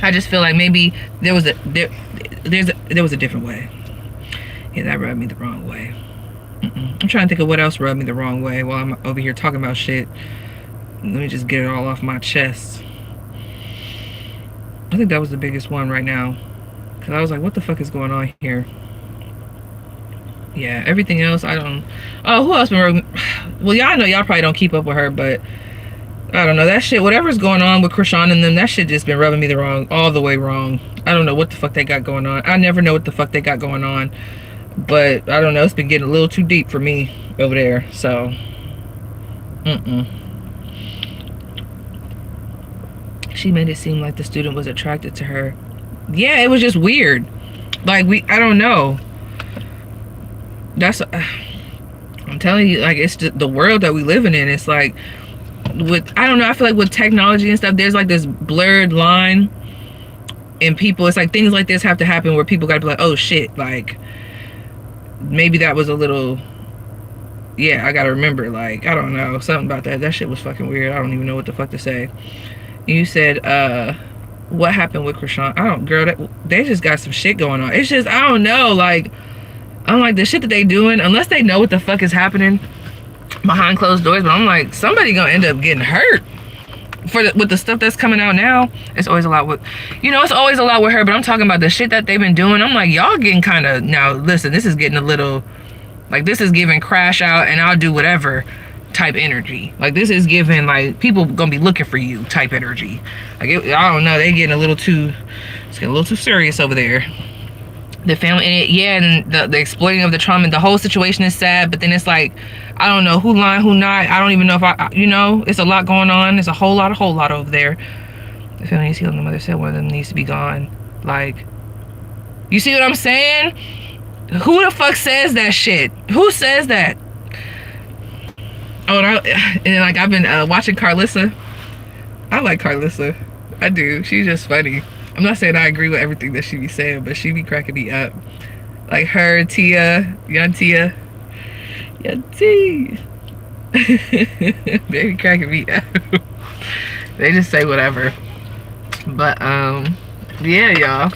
I just feel like maybe there was a different way. Yeah, that rubbed me the wrong way. I'm trying to think of what else rubbed me the wrong way while I'm over here talking about shit. Let me just get it all off my chest. I think that was the biggest one right now. Because I was like, what the fuck is going on here? Yeah, everything else, I don't... Oh, who else been rubbing... Well, y'all know y'all probably don't keep up with her, but... I don't know, that shit, whatever's going on with Krishan and them, that shit just been rubbing me all the way wrong. I don't know what the fuck they got going on. I never know what the fuck they got going on. But, I don't know, it's been getting a little too deep for me over there, so... She made it seem like the student was attracted to her. Yeah, it was just weird. Like, I don't know. That's... I'm telling you, like, it's just the world that we living in. It's like... I don't know, I feel like with technology and stuff, there's like this blurred line in people. It's like things like this have to happen where people gotta be like, oh shit, like maybe that was a little, yeah, I gotta remember, like, I don't know, something about that shit was fucking weird. I don't even know what the fuck to say. You said what happened with Krishan? Girl, they just got some shit going on. It's just, I don't know, like, I'm like, the shit that they doing, unless they know what the fuck is happening behind closed doors, but I'm like, somebody gonna end up getting hurt with the stuff that's coming out now. It's always a lot with, it's always a lot with her, but I'm talking about the shit that they've been doing. I'm like, y'all getting kind of, now listen, this is getting a little, like, this is giving crash out and I'll do whatever type energy. Like, this is giving, like, people gonna be looking for you type energy. Like, I don't know, they getting a little too, it's getting a little too serious over there. The family, and the exploiting of the trauma, the whole situation is sad, but then it's like, I don't know who lying, who not. I don't even know if it's a lot going on. There's a whole lot over there. The family is healing. The mother said one of them needs to be gone. Like, you see what I'm saying? Who the fuck says that shit? Who says that? Oh, and like, I've been watching Carlissa. I like Carlissa. I do. She's just funny. I'm not saying I agree with everything that she be saying, but she be cracking me up. Like her, Tia, young Tia. Young T. They be cracking me up. They just say whatever. But, yeah, y'all.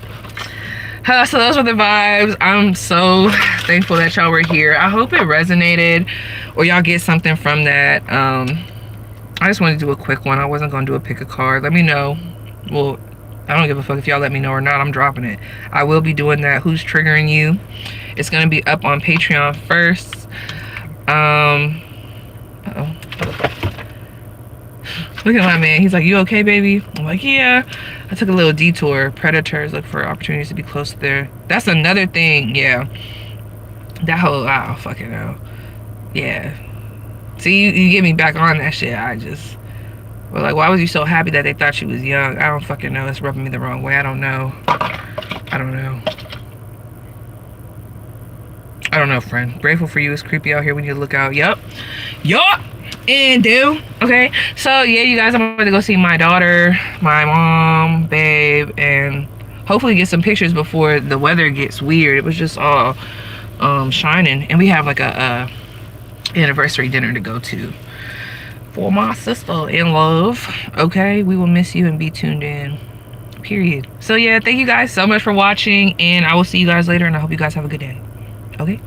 So those were the vibes. I'm so thankful that y'all were here. I hope it resonated or y'all get something from that. I just wanted to do a quick one. I wasn't going to do a pick a card. Let me know. Well, I don't give a fuck if y'all let me know or not. I'm dropping it. I will be doing that. Who's triggering you? It's gonna be up on Patreon first. Look at my man. He's like, you okay, baby? I'm like, yeah. I took a little detour. Predators look for opportunities to be close to their... That's another thing, yeah. That whole, I don't fucking know. Yeah. See, you get me back on that shit. I just, well, like, why was you so happy that they thought she was young? I don't fucking know. It's rubbing me the wrong way. I don't know. I don't know. I don't know, friend. Grateful for you. It's creepy out here when you look out. Yup. Yup. And do. Okay. So, yeah, you guys, I'm going to go see my daughter, my mom, babe, and hopefully get some pictures before the weather gets weird. It was just all shining. And we have like a anniversary dinner to go to for my sister in love. Okay. We will miss you and be tuned in. Period. So, yeah, thank you guys so much for watching. And I will see you guys later. And I hope you guys have a good day. Okay.